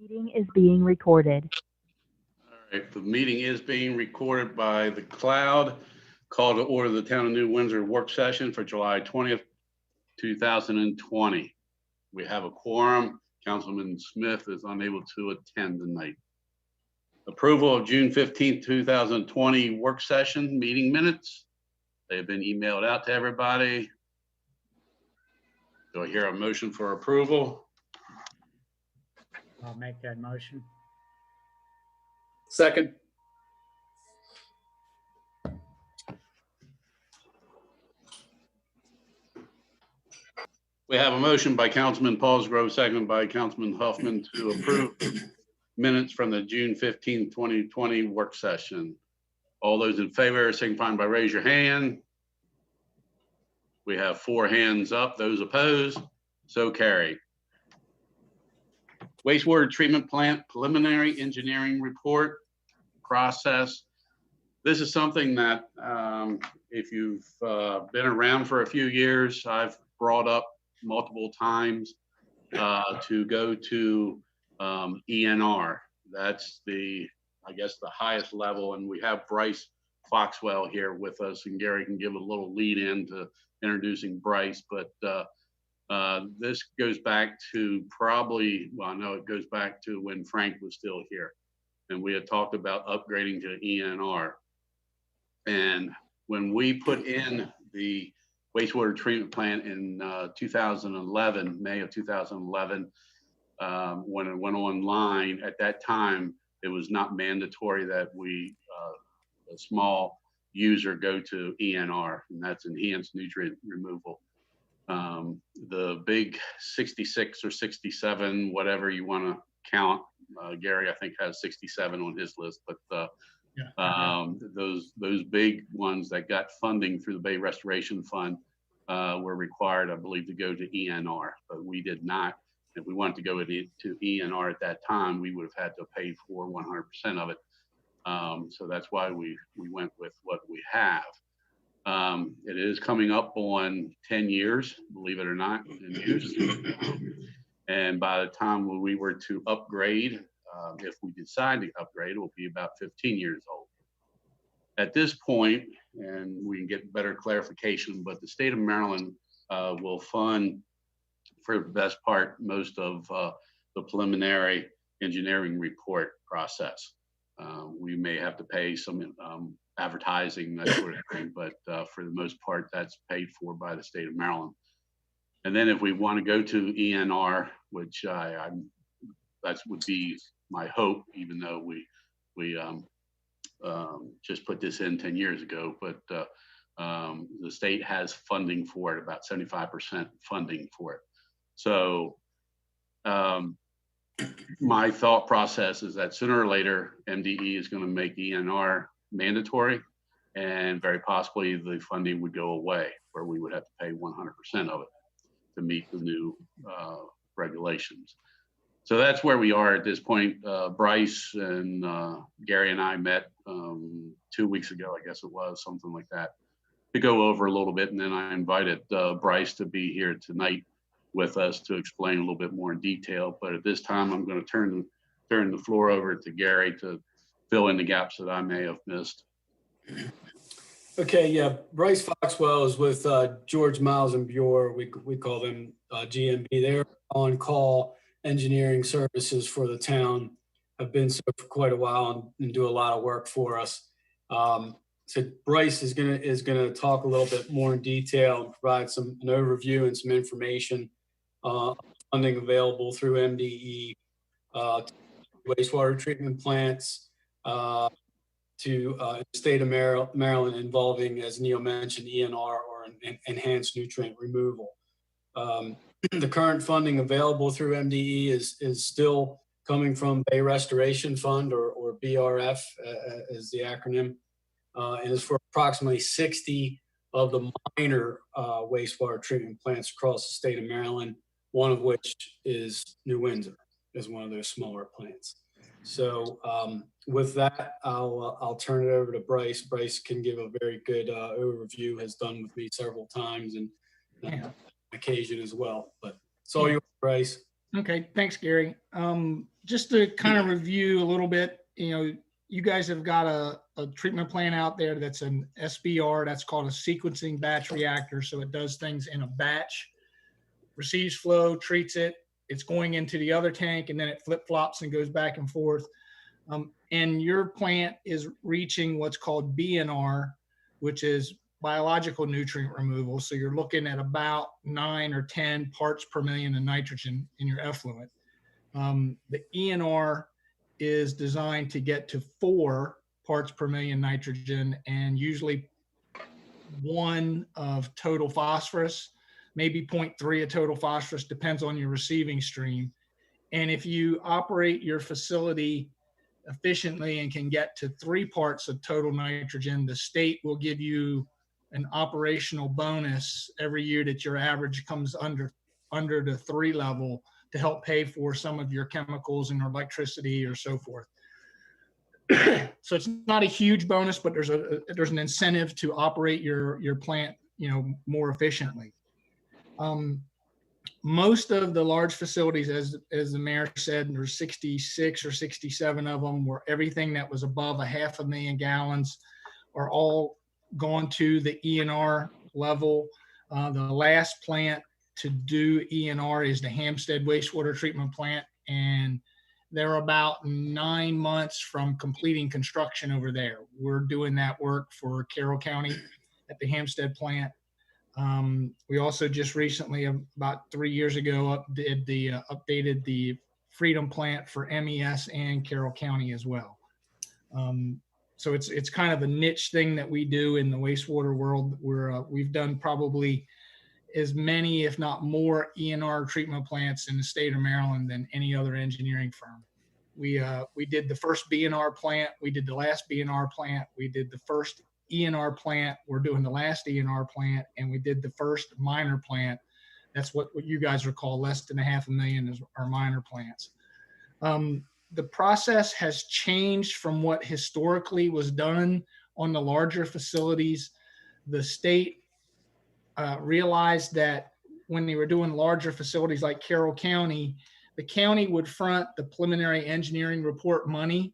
Meeting is being recorded. All right, the meeting is being recorded by the cloud. Call to order the Town of New Windsor work session for July 20th, 2020. We have a quorum. Councilman Smith is unable to attend tonight. Approval of June 15th, 2020 work session meeting minutes. They've been emailed out to everybody. Do I hear a motion for approval? I'll make that motion. Second. We have a motion by Councilman Paulsgrove, seconded by Councilman Huffman to approve the minutes from the June 15, 2020 work session. All those in favor, signify by raise your hand. We have 4 hands up. Those opposed, so carried. Wastewater treatment plant preliminary engineering report process. This is something that if you've been around for a few years, I've brought up multiple times to go to ENR. That's I guess the highest level, and we have Bryce Foxwell here with us, and Gary can give a little lead in to introducing Bryce, but this goes back to probably, well, I know it goes back to when Frank was still here, and we had talked about upgrading to ENR. And when we put in the wastewater treatment plant in 2011, May of 2011, when it went online, at that time, it was not mandatory that we, a small user, go to ENR, and that's enhanced nutrient removal. The big 66 or 67, whatever you want to count, Gary, I think, has 67 on his list, but those big ones that got funding through the Bay Restoration Fund were required, I believe, to go to ENR, but we did not. If we wanted to go to ENR at that time, we would have had to pay for 100% of it. So that's why we went with what we have. It is coming up on 10 years, believe it or not, in use. And by the time we were to upgrade, if we decide to upgrade, it will be about 15 years old. At this point, and we can get better clarification, but the state of Maryland will fund, for the best part, most of the preliminary engineering report process. We may have to pay some advertising, that sort of thing, but for the most part, that's paid for by the state of Maryland. And then if we want to go to ENR, which that would be my hope, even though we just put this in 10 years ago, but the state has funding for it, about 75% funding for it. So my thought process is that sooner or later, MDE is going to make ENR mandatory, and very possibly the funding would go away, where we would have to pay 100% of it to meet the new regulations. So that's where we are at this point. Bryce and Gary and I met 2 weeks ago, I guess it was, something like that, to go over a little bit. And then I invited Bryce to be here tonight with us to explain a little bit more in detail. But at this time, I'm going to turn the floor over to Gary to fill in the gaps that I may have missed. Okay, yeah, Bryce Foxwell is with George Miles and Bure. We call them GMB. They're on-call engineering services for the town. Have been so for quite a while and do a lot of work for us. So Bryce is gonna talk a little bit more in detail and provide an overview and some information funding available through MDE wastewater treatment plants to the state of Maryland involving, as Neil mentioned, ENR, or enhanced nutrient removal. The current funding available through MDE is still coming from Bay Restoration Fund, or BRF is the acronym, and is for approximately 60 of the minor wastewater treatment plants across the state of Maryland, one of which is New Windsor, is one of those smaller plants. So with that, I'll turn it over to Bryce. Bryce can give a very good overview, has done with me several times and occasion as well. But it's all yours, Bryce. Okay, thanks, Gary. Just to kind of review a little bit, you guys have got a treatment plant out there that's an SBR, that's called a sequencing batch reactor. So it does things in a batch, receives flow, treats it, it's going into the other tank, and then it flip-flops and goes back and forth. And your plant is reaching what's called BNR, which is biological nutrient removal. So you're looking at about 9 or 10 parts per million of nitrogen in your effluent. The ENR is designed to get to 4 parts per million nitrogen, and usually 1 of total phosphorus, maybe 0.3 of total phosphorus, depends on your receiving stream. And if you operate your facility efficiently and can get to 3 parts of total nitrogen, the state will give you an operational bonus every year that your average comes under the 3 level, to help pay for some of your chemicals and electricity or so forth. So it's not a huge bonus, but there's an incentive to operate your plant, more efficiently. Most of the large facilities, as the mayor said, there's 66 or 67 of them, where everything that was above 500,000 gallons are all gone to the ENR level. The last plant to do ENR is the Hampstead Wastewater Treatment Plant, and they're about 9 months from completing construction over there. We're doing that work for Carroll County at the Hampstead plant. We also just recently, about 3 years ago, updated the Freedom plant for MES and Carroll County as well. So it's kind of a niche thing that we do in the wastewater world, where we've done probably as many, if not more, ENR treatment plants in the state of Maryland than any other engineering firm. We did the first BNR plant. We did the last BNR plant. We did the first ENR plant. We're doing the last ENR plant, and we did the first minor plant. That's what you guys recall less than 500,000 is our minor plants. The process has changed from what historically was done on the larger facilities. The state realized that when they were doing larger facilities like Carroll County, the county would front the preliminary engineering report money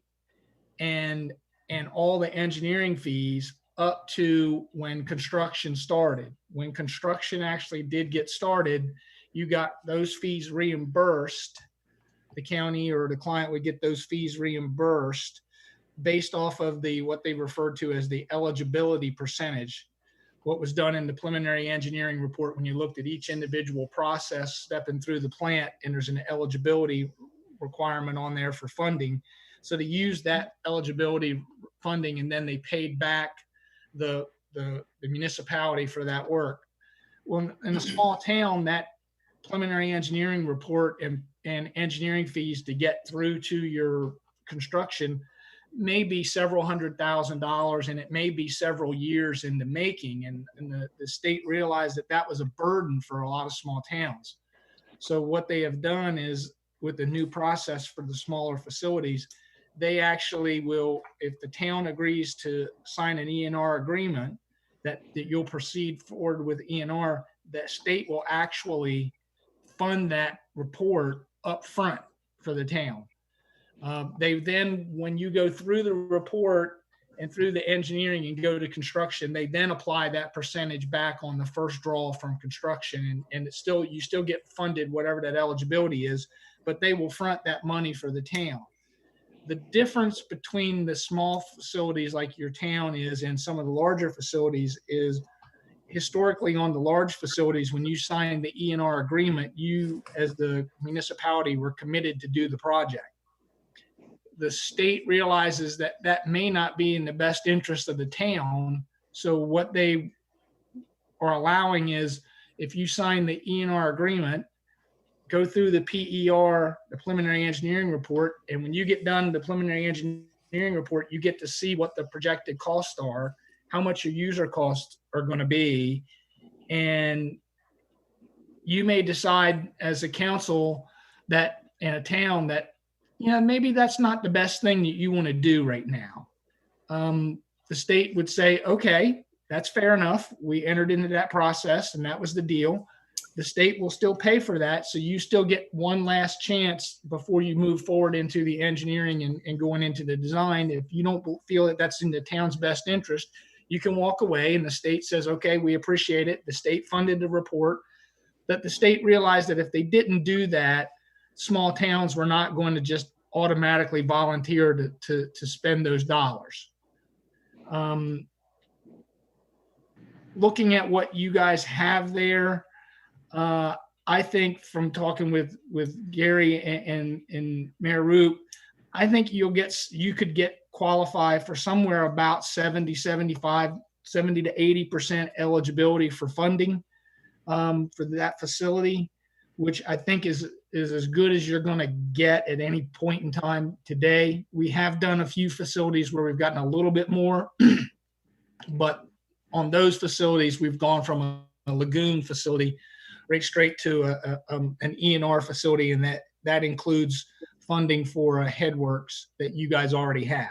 and all the engineering fees up to when construction started. When construction actually did get started, you got those fees reimbursed. The county or the client would get those fees reimbursed based off of what they referred to as the eligibility percentage. What was done in the preliminary engineering report, when you looked at each individual process stepping through the plant, and there's an eligibility requirement on there for funding. So they used that eligibility funding, and then they paid back the municipality for that work. Well, in a small town, that preliminary engineering report and engineering fees to get through to your construction may be several $100,000, and it may be several years in the making. And the state realized that was a burden for a lot of small towns. So what they have done is, with the new process for the smaller facilities, they actually will, if the town agrees to sign an ENR agreement that you'll proceed forward with ENR, the state will actually fund that report up front for the town. They then, when you go through the report and through the engineering and go to construction, they then apply that percentage back on the first draw from construction, and it's still, you still get funded whatever that eligibility is, but they will front that money for the town. The difference between the small facilities like your town is and some of the larger facilities is, historically on the large facilities, when you sign the ENR agreement, you as the municipality were committed to do the project. The state realizes that may not be in the best interest of the town. So what they are allowing is, if you sign the ENR agreement, go through the PER, the preliminary engineering report, and when you get done the preliminary engineering report, you get to see what the projected costs are, how much your user costs are going to be, and you may decide as a council that in a town that, maybe that's not the best thing that you want to do right now. The state would say, okay, that's fair enough. We entered into that process and that was the deal. the state will still pay for that. So you still get one last chance before you move forward into the engineering and going into the design. If you don't feel that that's in the town's best interest, you can walk away and the state says, okay, we appreciate it. The state funded the report. That the state realized that if they didn't do that, small towns were not going to just automatically volunteer to spend those dollars. Looking at what you guys have there, I think from talking with Gary and Mayor Roop, I think you could get qualify for somewhere about 70 to 80% eligibility for funding for that facility, which I think is as good as you're going to get at any point in time today. We have done a few facilities where we've gotten a little bit more, but on those facilities, we've gone from a lagoon facility right straight to an ENR facility, and that includes funding for headworks that you guys already have.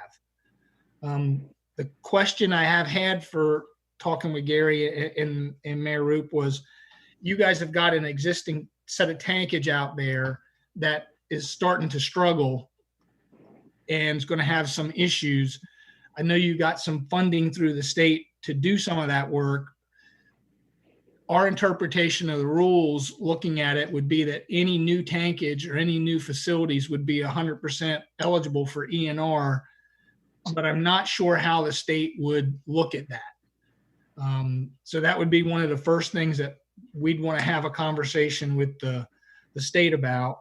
The question I have had for talking with Gary and Mayor Roop was, you guys have got an existing set of tankage out there that is starting to struggle and is going to have some issues. I know you got some funding through the state to do some of that work. Our interpretation of the rules, looking at it, would be that any new tankage or any new facilities would be 100% eligible for ENR, but I'm not sure how the state would look at that. So that would be one of the first things that we'd want to have a conversation with the state about.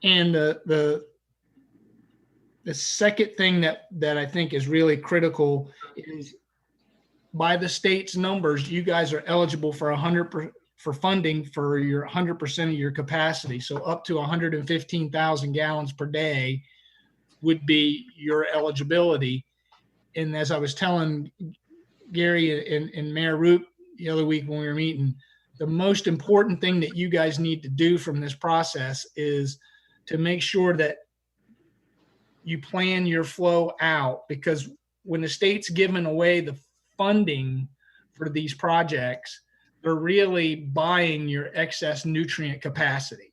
And the second thing that I think is really critical is, by the state's numbers, you guys are eligible for for funding for your 100% of your capacity. So up to 115,000 gallons per day would be your eligibility. And as I was telling Gary and Mayor Roop the other week when we were meeting, the most important thing that you guys need to do from this process is to make sure that you plan your flow out, because when the state's giving away the funding for these projects, they're really buying your excess nutrient capacity.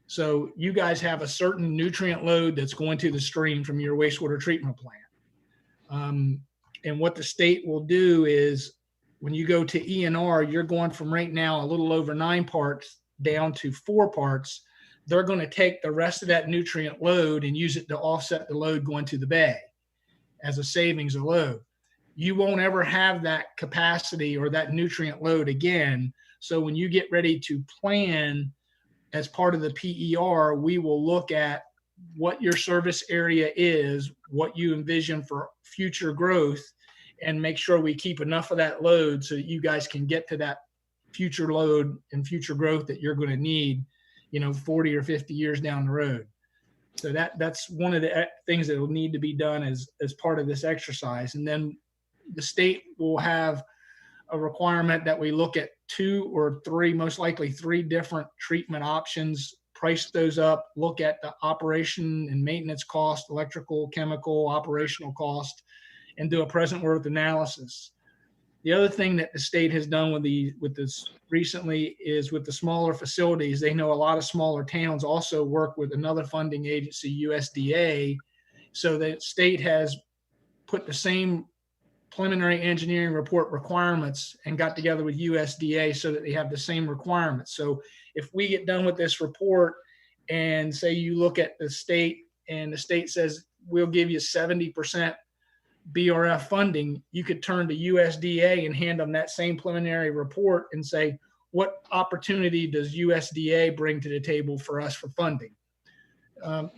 So you guys have a certain nutrient load that's going to the stream from your wastewater treatment plant. And what the state will do is, when you go to ENR, you're going from right now a little over 9 parts down to 4 parts. They're going to take the rest of that nutrient load and use it to offset the load going to the bay as a savings of load. You won't ever have that capacity or that nutrient load again. So when you get ready to plan as part of the PER, we will look at what your service area is, what you envision for future growth, and make sure we keep enough of that load so that you guys can get to that future load and future growth that you're going to need, 40 or 50 years down the road. So that's one of the things that will need to be done as part of this exercise. And then the state will have a requirement that we look at 2 or 3, most likely 3 different treatment options, price those up, look at the operation and maintenance cost, electrical, chemical, operational cost, and do a present worth analysis. The other thing that the state has done with this recently is, with the smaller facilities, they know a lot of smaller towns also work with another funding agency, USDA. So the state has put the same preliminary engineering report requirements and got together with USDA so that they have the same requirements. So if we get done with this report and say you look at the state and the state says, we'll give you 70% BRF funding, you could turn to USDA and hand them that same preliminary report and say, what opportunity does USDA bring to the table for us for funding?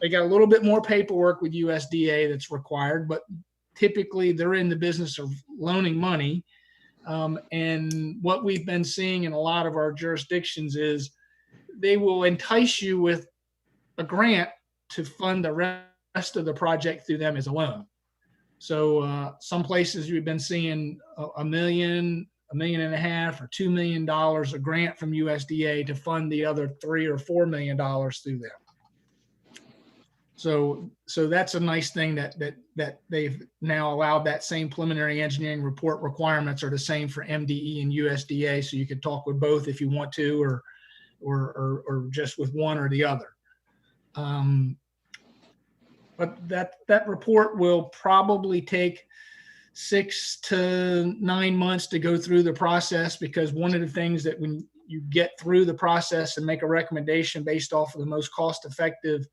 They got a little bit more paperwork with USDA that's required, but typically they're in the business of loaning money. And what we've been seeing in a lot of our jurisdictions is they will entice you with a grant to fund the rest of the project through them as a loan. So some places we've been seeing $1 million, $1.5 million, or $2 million a grant from USDA to fund the other $3 or $4 million through them. So that's a nice thing that they've now allowed. That same preliminary engineering report requirements are the same for MDE and USDA. So you could talk with both if you want to, or just with one or the other. But that report will probably take 6 to 9 months to go through the process, because one of the things that when you get through the process and make a recommendation based off of the most cost-effective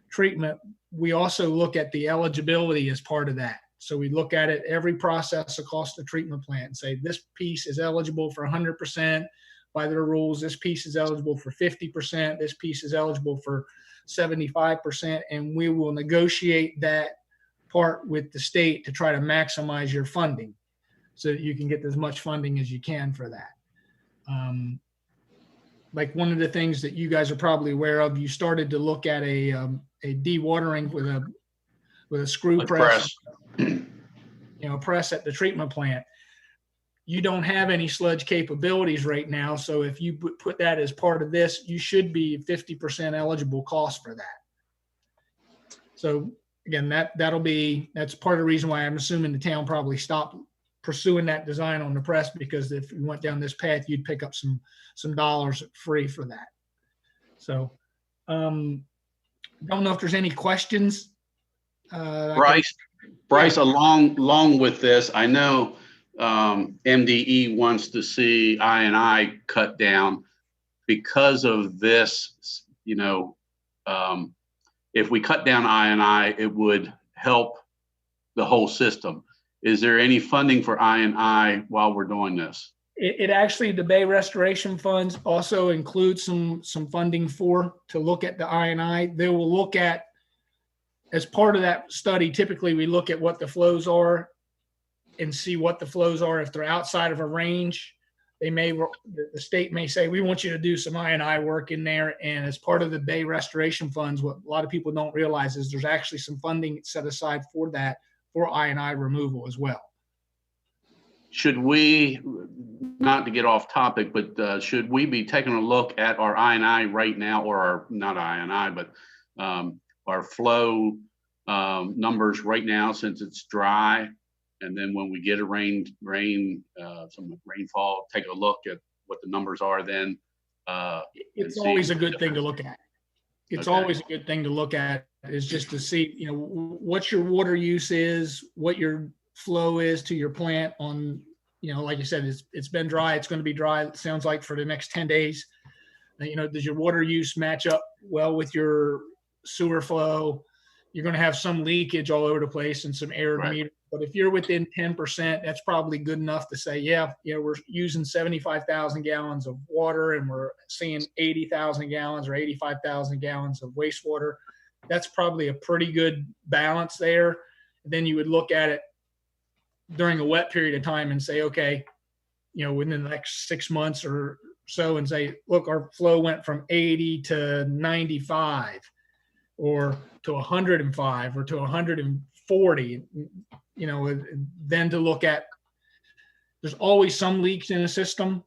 treatment, we also look at the eligibility as part of that. So we look at it every process across the treatment plant and say, this piece is eligible for 100% by their rules. This piece is eligible for 50%. This piece is eligible for 75%. And we will negotiate that part with the state to try to maximize your funding so that you can get as much funding as you can for that. Like one of the things that you guys are probably aware of, you started to look at a dewatering with a screw press, press at the treatment plant. You don't have any sludge capabilities right now. So if you put that as part of this, you should be 50% eligible cost for that. So again, that's part of the reason why I'm assuming the town probably stopped pursuing that design on the press, because if you went down this path, you'd pick up some dollars free for that. So don't know if there's any questions. Bryce, along with this, I know MDE wants to see I&I cut down because of this. If we cut down I&I, it would help the whole system. Is there any funding for I&I while we're doing this? It actually, the Bay Restoration Funds also include some funding to look at the I&I. They will look at, as part of that study, typically we look at what the flows are and see what the flows are. If they're outside of a range, the state may say, we want you to do some I&I work in there. And as part of the Bay Restoration Funds, what a lot of people don't realize is there's actually some funding set aside for that, for I&I removal as well. Should we, not to get off topic, but should we be taking a look at our I&I right now, or not I&I, but our flow numbers right now, since it's dry? And then when we get some rainfall, take a look at what the numbers are then. It's always a good thing to look at. It's always a good thing to look at, is just to see, what your water use is, what your flow is to your plant on, like you said, it's been dry. It's going to be dry. It sounds like for the next 10 days, does your water use match up well with your sewer flow? You're going to have some leakage all over the place and some air to meter. But if you're within 10%, that's probably good enough to say, we're using 75,000 gallons of water and we're seeing 80,000 gallons or 85,000 gallons of wastewater. That's probably a pretty good balance there. And then you would look at it during a wet period of time and say, okay, within the next 6 months or so, and say, look, our flow went from 80 to 95 or to 105 or to 140, then to look at, there's always some leaks in a system.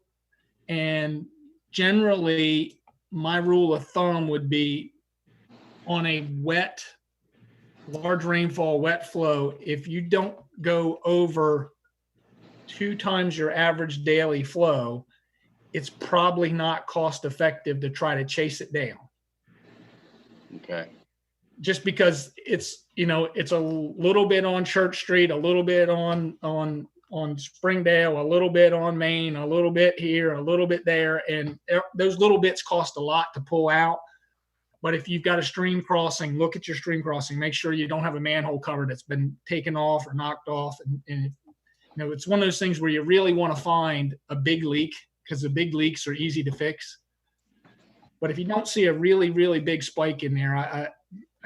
And generally my rule of thumb would be, on a large rainfall, wet flow, if you don't go over 2 times your average daily flow, it's probably not cost effective to try to chase it down. Okay. Just because it's a little bit on Church Street, a little bit on Springdale, a little bit on Main, a little bit here, a little bit there. And those little bits cost a lot to pull out. But if you've got a stream crossing, look at your stream crossing, make sure you don't have a manhole cover that's been taken off or knocked off. And it's one of those things where you really want to find a big leak, because the big leaks are easy to fix. But if you don't see a really, really big spike in there, I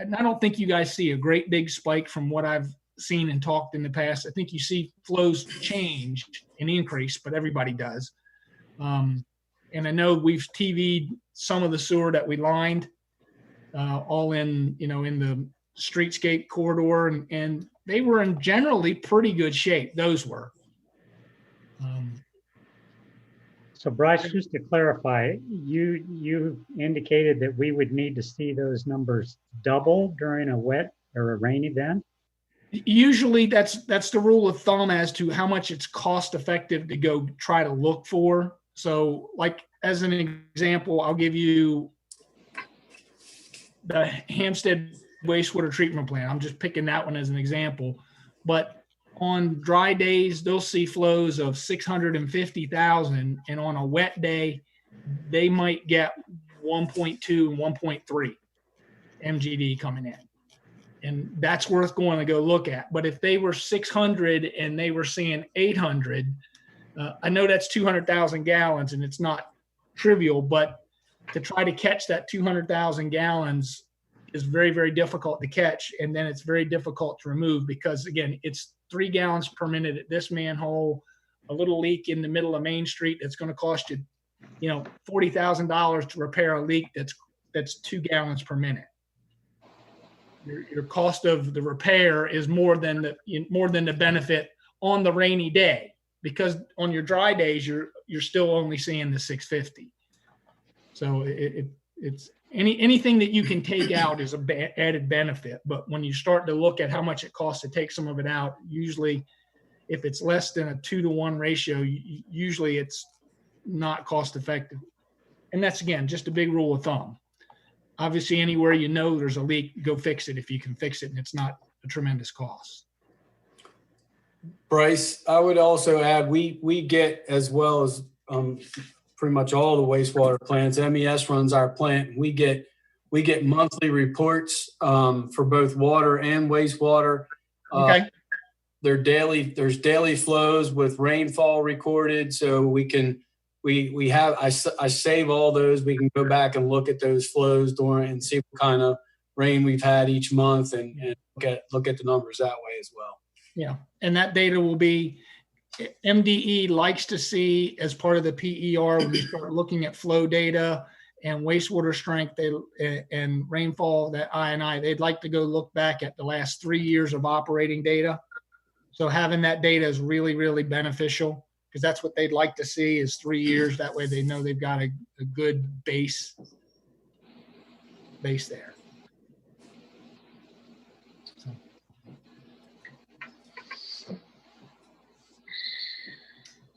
don't think you guys see a great big spike from what I've seen and talked in the past. I think you see flows change and increase, but everybody does. And I know we've TV'd some of the sewer that we lined, all in the streetscape corridor, and they were in generally pretty good shape. Those were. So Bryce, just to clarify, you indicated that we would need to see those numbers double during a wet or a rain event? Usually that's the rule of thumb as to how much it's cost effective to go try to look for. So like as an example, I'll give you the Hampstead wastewater treatment plant. I'm just picking that one as an example. But on dry days, they'll see flows of 650,000, and on a wet day, they might get 1.2 and 1.3 MGD coming in. And that's worth going to go look at. But if they were 600 and they were seeing 800, I know that's 200,000 gallons and it's not trivial, but to try to catch that 200,000 gallons is very, very difficult to catch. And then it's very difficult to remove because, again, it's 3 gallons per minute at this manhole, a little leak in the middle of Main Street that's going to cost you, $40,000 to repair a leak that's 2 gallons per minute. Your cost of the repair is more than the benefit on the rainy day, because on your dry days you're still only seeing the 650. So it's anything that you can take out is a added benefit. But when you start to look at how much it costs to take some of it out, usually if it's less than a 2-to-1 ratio, usually it's not cost effective. And that's, again, just a big rule of thumb. Obviously, anywhere there's a leak, go fix it if you can fix it and it's not a tremendous cost. Bryce, I would also add, we get, as well as pretty much all the wastewater plants, MES runs our plant. We get monthly reports for both water and wastewater. Okay. There's daily flows with rainfall recorded, so I save all those. We can go back and look at those flows and see what kind of rain we've had each month and look at the numbers that way as well. Yeah, and that data will be, MDE likes to see as part of the PER when you start looking at flow data and wastewater strength and rainfall, that I&I, they'd like to go look back at the last 3 years of operating data. So having that data is really, really beneficial, because that's what they'd like to see is 3 years. That way they know they've got a good base there. So.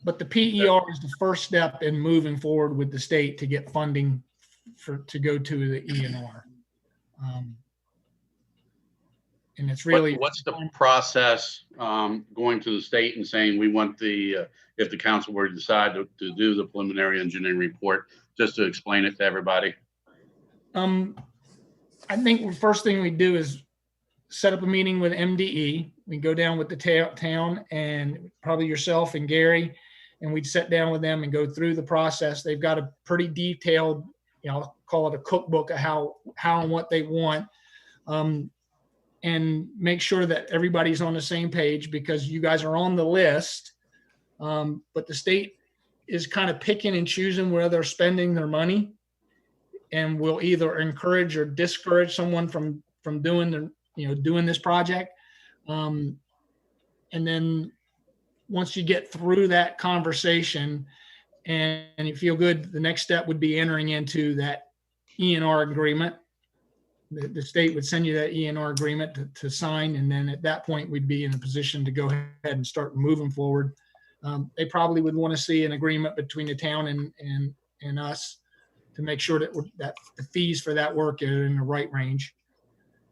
But the PER is the first step in moving forward with the state to get funding to go to the ENR. And it's really what's the process going to the state and saying we want if the council were to decide to do the preliminary engineering report, just to explain it to everybody? I think the first thing we do is set up a meeting with MDE. We go down with the town and probably yourself and Gary, and we'd sit down with them and go through the process. They've got a pretty detailed, I'll call it a cookbook of how and what they want. And make sure that everybody's on the same page, because you guys are on the list. But the state is kind of picking and choosing where they're spending their money, and will either encourage or discourage someone from doing doing this project. And then once you get through that conversation and you feel good, the next step would be entering into that ENR agreement. The state would send you that ENR agreement to sign. And then at that point, we'd be in a position to go ahead and start moving forward. They probably would want to see an agreement between the town and us to make sure that the fees for that work are in the right range.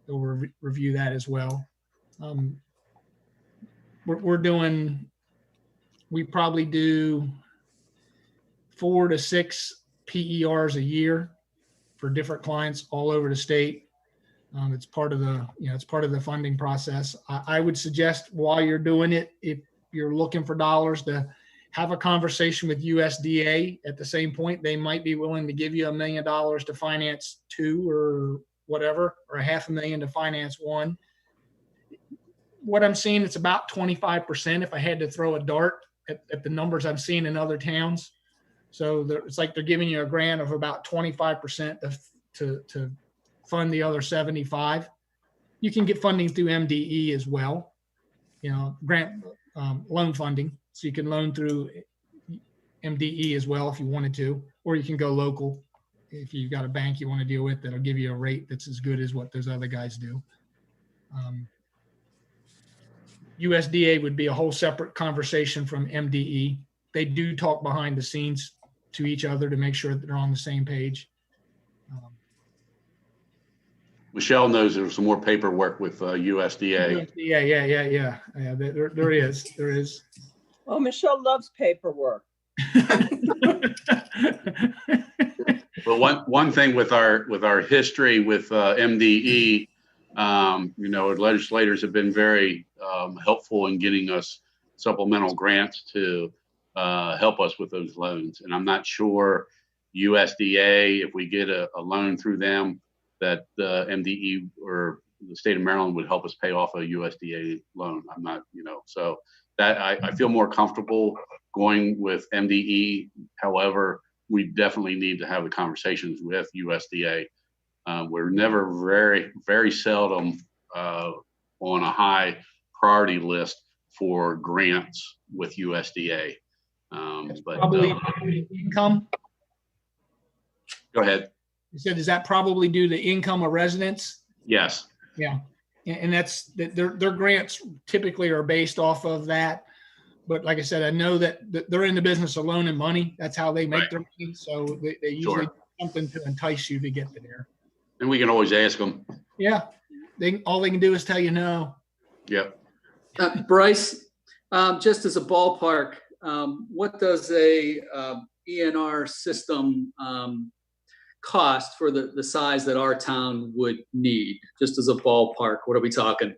They'll review that as well. We probably do 4 to 6 PERs a year for different clients all over the state. It's part of the funding process. I would suggest while you're doing it, if you're looking for dollars, to have a conversation with USDA at the same point. They might be willing to give you $1 million to finance 2 or whatever, or $500,000 to finance 1. What I'm seeing, it's about 25% if I had to throw a dart at the numbers I'm seeing in other towns. So it's like they're giving you a grant of about 25% to fund the other 75. You can get funding through MDE as well, grant loan funding. So you can loan through MDE as well if you wanted to, or you can go local. If you've got a bank you want to deal with, that'll give you a rate that's as good as what those other guys do. USDA would be a whole separate conversation from MDE. They do talk behind the scenes to each other to make sure that they're on the same page. Michelle knows there's some more paperwork with USDA. Yeah. There is. Well, Michelle loves paperwork. But one thing with our history with MDE, legislators have been very helpful in getting us supplemental grants to help us with those loans. And I'm not sure USDA, if we get a loan through them, that MDE or the state of Maryland would help us pay off a USDA loan. I'm not, so that I feel more comfortable going with MDE. However, we definitely need to have the conversations with USDA. We're never very seldom on a high priority list for grants with USDA. Probably income. Go ahead. You said, does that probably due to income of residents? Yes. Yeah. And that's their grants typically are based off of that. But like I said, I know that they're in the business of loaning money. That's how they make their money. So they usually do something to entice you to get there. And we can always ask them. Yeah. All they can do is tell you no. Yep. Bryce, just as a ballpark, what does a ENR system cost for the size that our town would need? Just as a ballpark, what are we talking?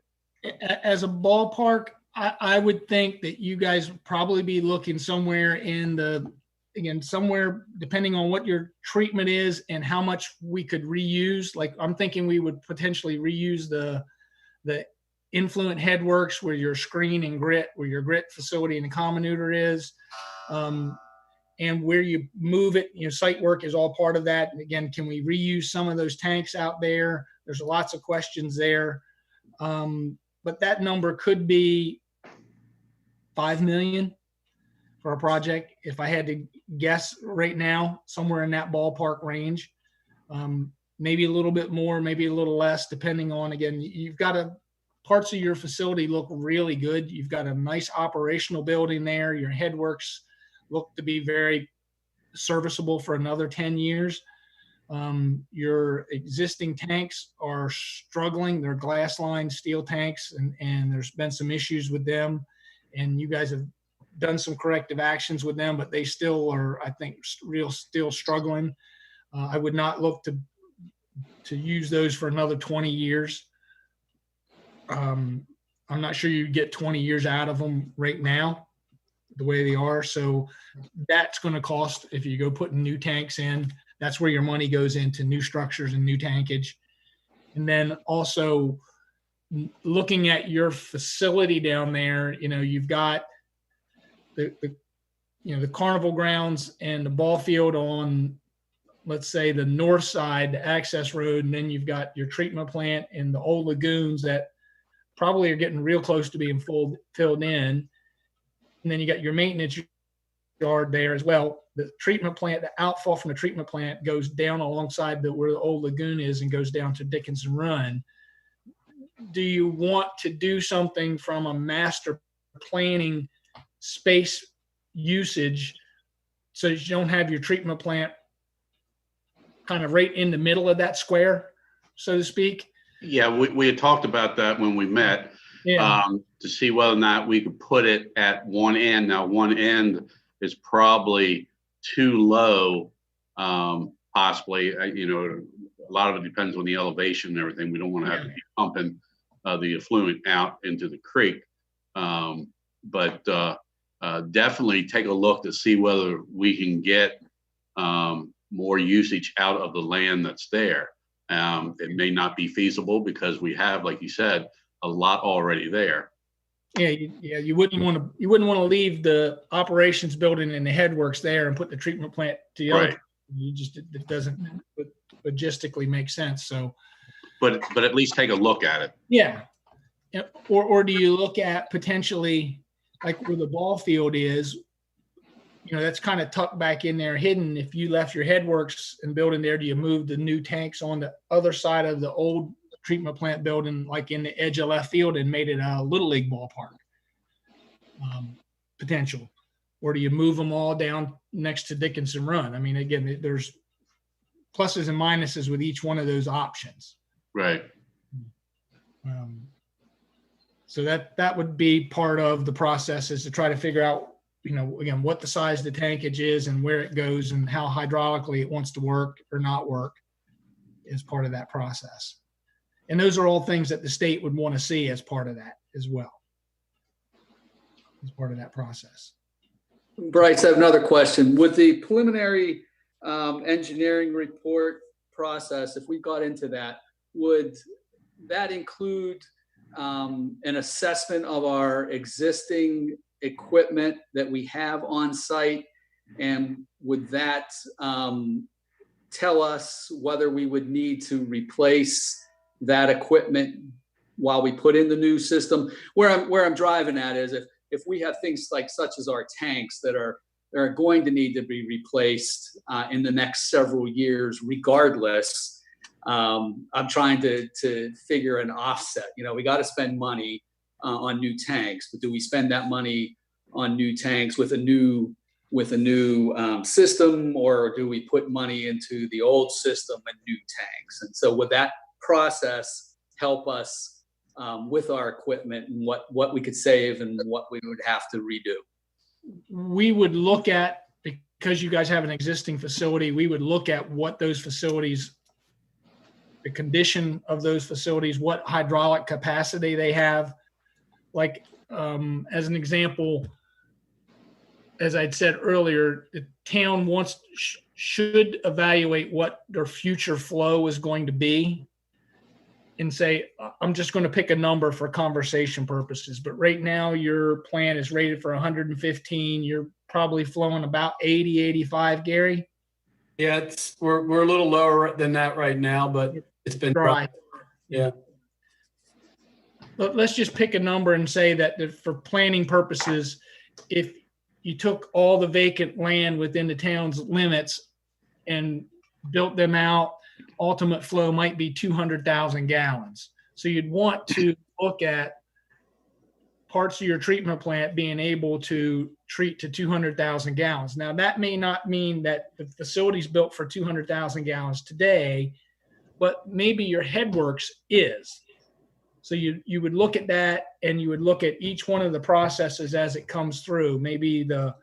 As a ballpark, I would think that you guys would probably be looking somewhere somewhere depending on what your treatment is and how much we could reuse. Like I'm thinking we would potentially reuse the influent headworks where your screen and grit, where your grit facility and the comminutor is. And where you move it, site work is all part of that. And again, can we reuse some of those tanks out there? There's lots of questions there. But that number could be 5 million for a project. If I had to guess right now, somewhere in that ballpark range, maybe a little bit more, maybe a little less, depending on, again, you've got parts of your facility look really good. You've got a nice operational building there. Your headworks look to be very serviceable for another 10 years. Your existing tanks are struggling. They're glass lined steel tanks and there's been some issues with them, and you guys have done some corrective actions with them, but they still are, I think, still struggling. I would not look to use those for another 20 years. I'm not sure you get 20 years out of them right now, the way they are. So that's going to cost, if you go putting new tanks in, that's where your money goes into new structures and new tankage. And then also looking at your facility down there, you've got the carnival grounds and the ball field on, let's say, the north side, the access road. And then you've got your treatment plant and the old lagoons that probably are getting real close to being filled in. And then you got your maintenance yard there as well. The treatment plant, the outfall from the treatment plant goes down alongside where the old lagoon is and goes down to Dickinson Run. Do you want to do something from a master planning space usage so that you don't have your treatment plant kind of right in the middle of that square, so to speak? Yeah, we had talked about that when we met. Yeah. To see whether or not we could put it at one end. Now, one end is probably too low, possibly. A lot of it depends on the elevation and everything. We don't want to have to be pumping the effluent out into the creek. But definitely take a look to see whether we can get more usage out of the land that's there. It may not be feasible because we have, like you said, a lot already there. Yeah, you wouldn't want to leave the operations building and the headworks there and put the treatment plant to the other. It doesn't logistically make sense. So, but at least take a look at it. Yeah, or do you look at potentially like where the ball field is? that's kind of tucked back in there, hidden. If you left your headworks and building there, do you move the new tanks on the other side of the old treatment plant building, like in the edge of left field, and made it a little league ballpark potential? Or do you move them all down next to Dickinson Run? I mean, again, there's pluses and minuses with each one of those options. Right. So that would be part of the process, is to try to figure out, again, what the size of the tankage is and where it goes and how hydraulically it wants to work or not work is part of that process. And those are all things that the state would want to see as part of that as well, as part of that process. Bryce, I have another question. With the preliminary engineering report process, if we got into that, would that include an assessment of our existing equipment that we have on site? And would that tell us whether we would need to replace that equipment while we put in the new system? Where I'm driving at is, if we have things like such as our tanks that are going to need to be replaced in the next several years, regardless, I'm trying to figure an offset. We got to spend money on new tanks, but do we spend that money on new tanks with a new system, or do we put money into the old system and new tanks? And so would that process help us with our equipment, and what we could save and what we would have to redo? We would look at, because you guys have an existing facility, we would look at what those facilities, the condition of those facilities, what hydraulic capacity they have. Like, as an example, as I'd said earlier, the town should evaluate what their future flow is going to be and say, I'm just going to pick a number for conversation purposes, but right now your plant is rated for 115. You're probably flowing about 80, 85, Gary? Yeah, we're a little lower than that right now, but it's been dry. Yeah. But let's just pick a number and say that for planning purposes, if you took all the vacant land within the town's limits and built them out, ultimate flow might be 200,000 gallons. So you'd want to look at parts of your treatment plant being able to treat to 200,000 gallons. Now, that may not mean that the facility's built for 200,000 gallons today, but maybe your headworks is. So you would look at that, and you would look at each one of the processes as it comes through. Maybe the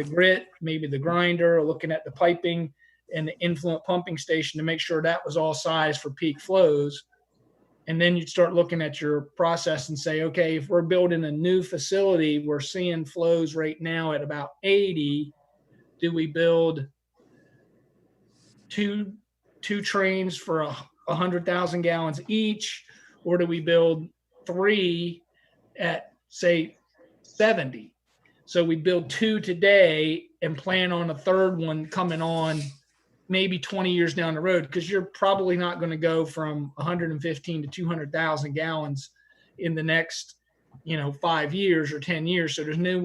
grit, maybe the grinder, or looking at the piping and the influent pumping station to make sure that was all sized for peak flows. And then you'd start looking at your process and say, okay, if we're building a new facility, we're seeing flows right now at about 80. Do we build two trains for 100,000 gallons each? Or do we build 3 at, say, 70? So we build 2 today and plan on a third one coming on maybe 20 years down the road, because you're probably not going to go from 115 to 200,000 gallons in the next, 5 years or 10 years. So there's no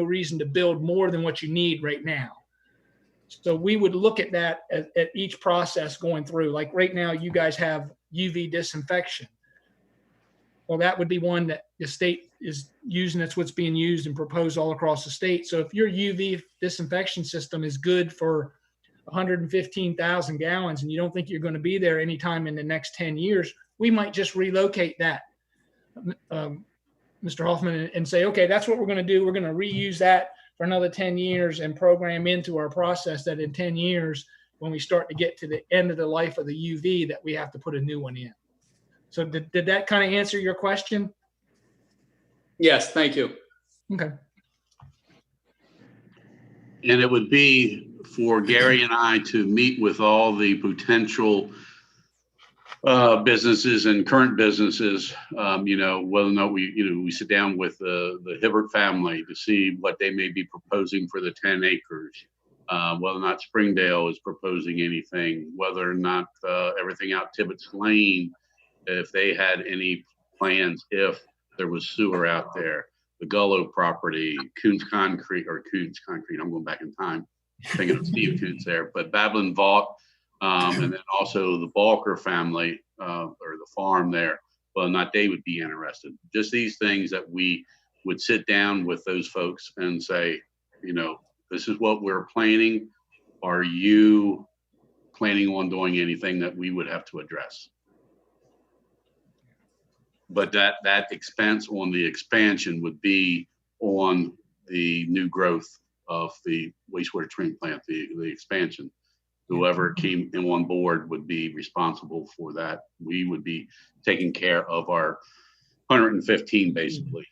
reason to build more than what you need right now. So we would look at that at each process going through. Like right now, you guys have UV disinfection. Well, that would be one that the state is using. That's what's being used and proposed all across the state. So if your UV disinfection system is good for 115,000 gallons and you don't think you're going to be there anytime in the next 10 years, we might just relocate that, Mr. Hoffman, and say, okay, that's what we're going to do. We're going to reuse that for another 10 years and program into our process that in 10 years, when we start to get to the end of the life of the UV, that we have to put a new one in. So did that kind of answer your question? Yes, thank you. Okay. And it would be for Gary and I to meet with all the potential businesses and current businesses, whether or not we sit down with the Hibbert family to see what they may be proposing for the 10 acres, whether or not Springdale is proposing anything, whether or not everything out Tibbetts Lane, if they had any plans, if there was sewer out there. the Gullo property, Coons Concrete, I'm going back in time, thinking of Steve Coons there, but Babylon Vault, and then also the Balker family, or the farm there, whether or not they would be interested. Just these things that we would sit down with those folks and say, you know, this is what we're planning. Are you planning on doing anything that we would have to address? But that expense on the expansion would be on the new growth of the wastewater treatment plant, the expansion. Whoever came in on board would be responsible for that. We would be taking care of our 115 basically.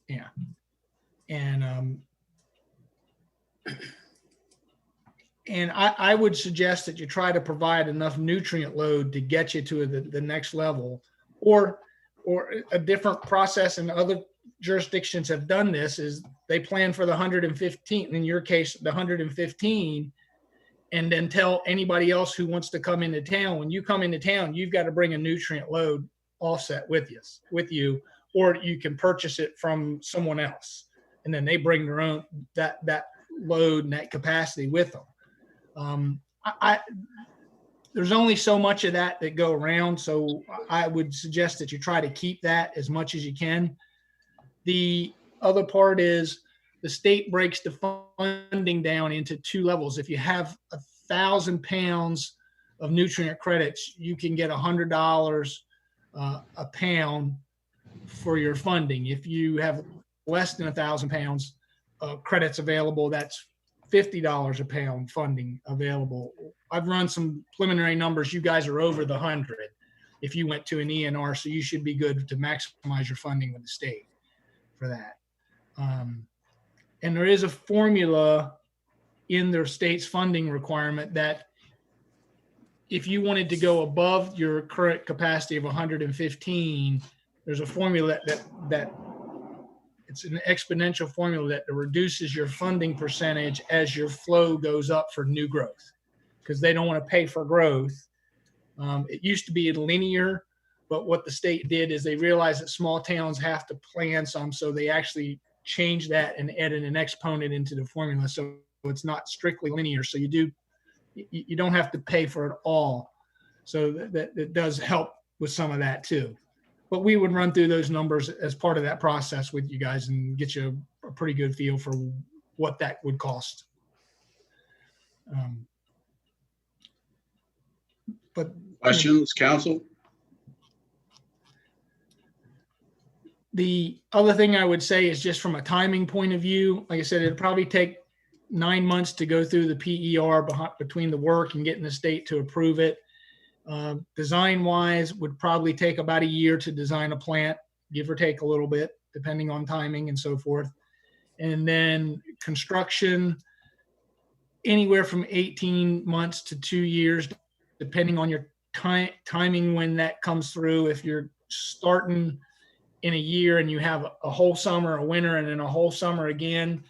Yeah. And I would suggest that you try to provide enough nutrient load to get you to the next level, or a different process. And other jurisdictions have done this, is they plan for the 115, in your case, the 115, and then tell anybody else who wants to come into town, when you come into town, you've got to bring a nutrient load offset with you, or you can purchase it from someone else. And then they bring their own, that load and that capacity with them. There's only so much of that go around. So I would suggest that you try to keep that as much as you can. The other part is the state breaks the funding down into two levels. If you have 1,000 pounds of nutrient credits, you can get $100 a pound for your funding. If you have less than 1,000 pounds credits available, that's $50 a pound funding available. I've run some preliminary numbers. You guys are over the 100 if you went to an ENR, so you should be good to maximize your funding with the state for that. And there is a formula in their state's funding requirement that if you wanted to go above your current capacity of 115, there's a formula that it's an exponential formula that reduces your funding percentage as your flow goes up for new growth, because they don't want to pay for growth. It used to be linear, but what the state did is they realized that small towns have to plan some, so they actually changed that and added an exponent into the formula, so it's not strictly linear. So you don't have to pay for it all. So that does help with some of that too. But we would run through those numbers as part of that process with you guys and get you a pretty good feel for what that would cost. But Questions, council? the other thing I would say is just from a timing point of view, like I said, it'd probably take 9 months to go through the PER between the work and getting the state to approve it. Design wise would probably take about a year to design a plant, give or take a little bit, depending on timing and so forth. And then construction, anywhere from 18 months to 2 years, depending on your timing when that comes through. If you're starting in a year and you have a whole summer, a winter, and then a whole summer again,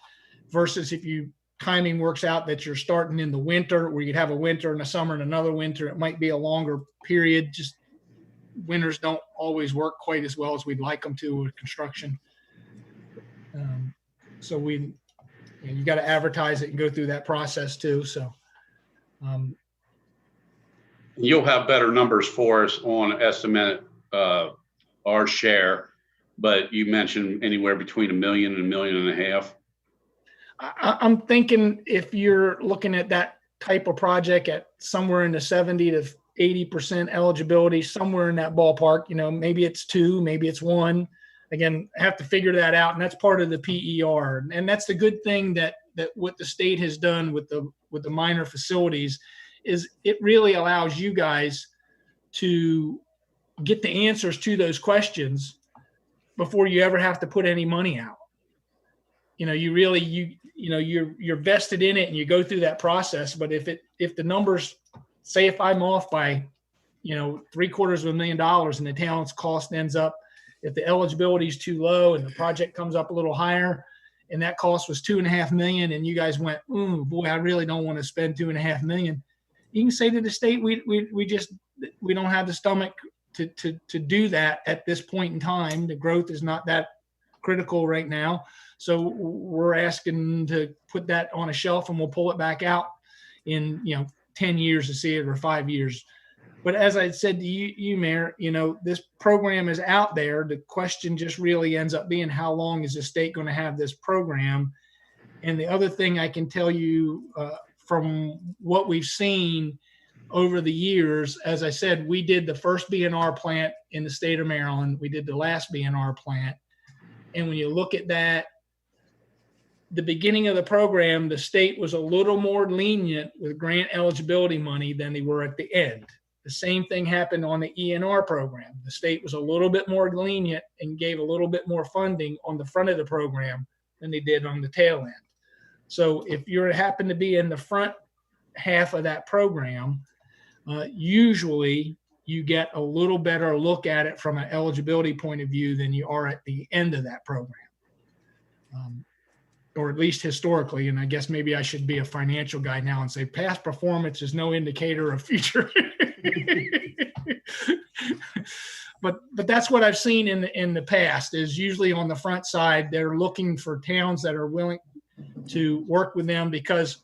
versus if you timing works out that you're starting in the winter, where you'd have a winter and a summer and another winter, it might be a longer period. Just winters don't always work quite as well as we'd like them to with construction. So you got to advertise it and go through that process too. So you'll have better numbers for us on estimate our share, but you mentioned anywhere between $1 million and $1.5 million. I'm thinking if you're looking at that type of project at somewhere in the 70 to 80% eligibility, somewhere in that ballpark, maybe it's 2, maybe it's 1. Again, I have to figure that out, and that's part of the PER. And that's the good thing that what the state has done with the minor facilities is it really allows you guys to get the answers to those questions before you ever have to put any money out. You're vested in it and you go through that process. But if the numbers, say if I'm off by, $750,000 and the town's cost ends up, if the eligibility is too low and the project comes up a little higher and that cost was $2.5 million and you guys went, oh boy, I really don't want to spend $2.5 million. You can say to the state, we don't have the stomach to do that at this point in time. The growth is not that critical right now. So we're asking to put that on a shelf, and we'll pull it back out in, 10 years to see it, or 5 years. But as I said to you, Mayor, this program is out there. The question just really ends up being, how long is the state going to have this program? And the other thing I can tell you from what we've seen over the years, as I said, we did the first BNR plant in the state of Maryland. We did the last BNR plant. And when you look at that, the beginning of the program, the state was a little more lenient with grant eligibility money than they were at the end. The same thing happened on the ENR program. The state was a little bit more lenient and gave a little bit more funding on the front of the program than they did on the tail end. So if you happen to be in the front half of that program, usually you get a little better look at it from an eligibility point of view than you are at the end of that program. Or at least historically, and I guess maybe I should be a financial guy now and say past performance is no indicator of future. But that's what I've seen in the past, is usually on the front side, they're looking for towns that are willing to work with them, because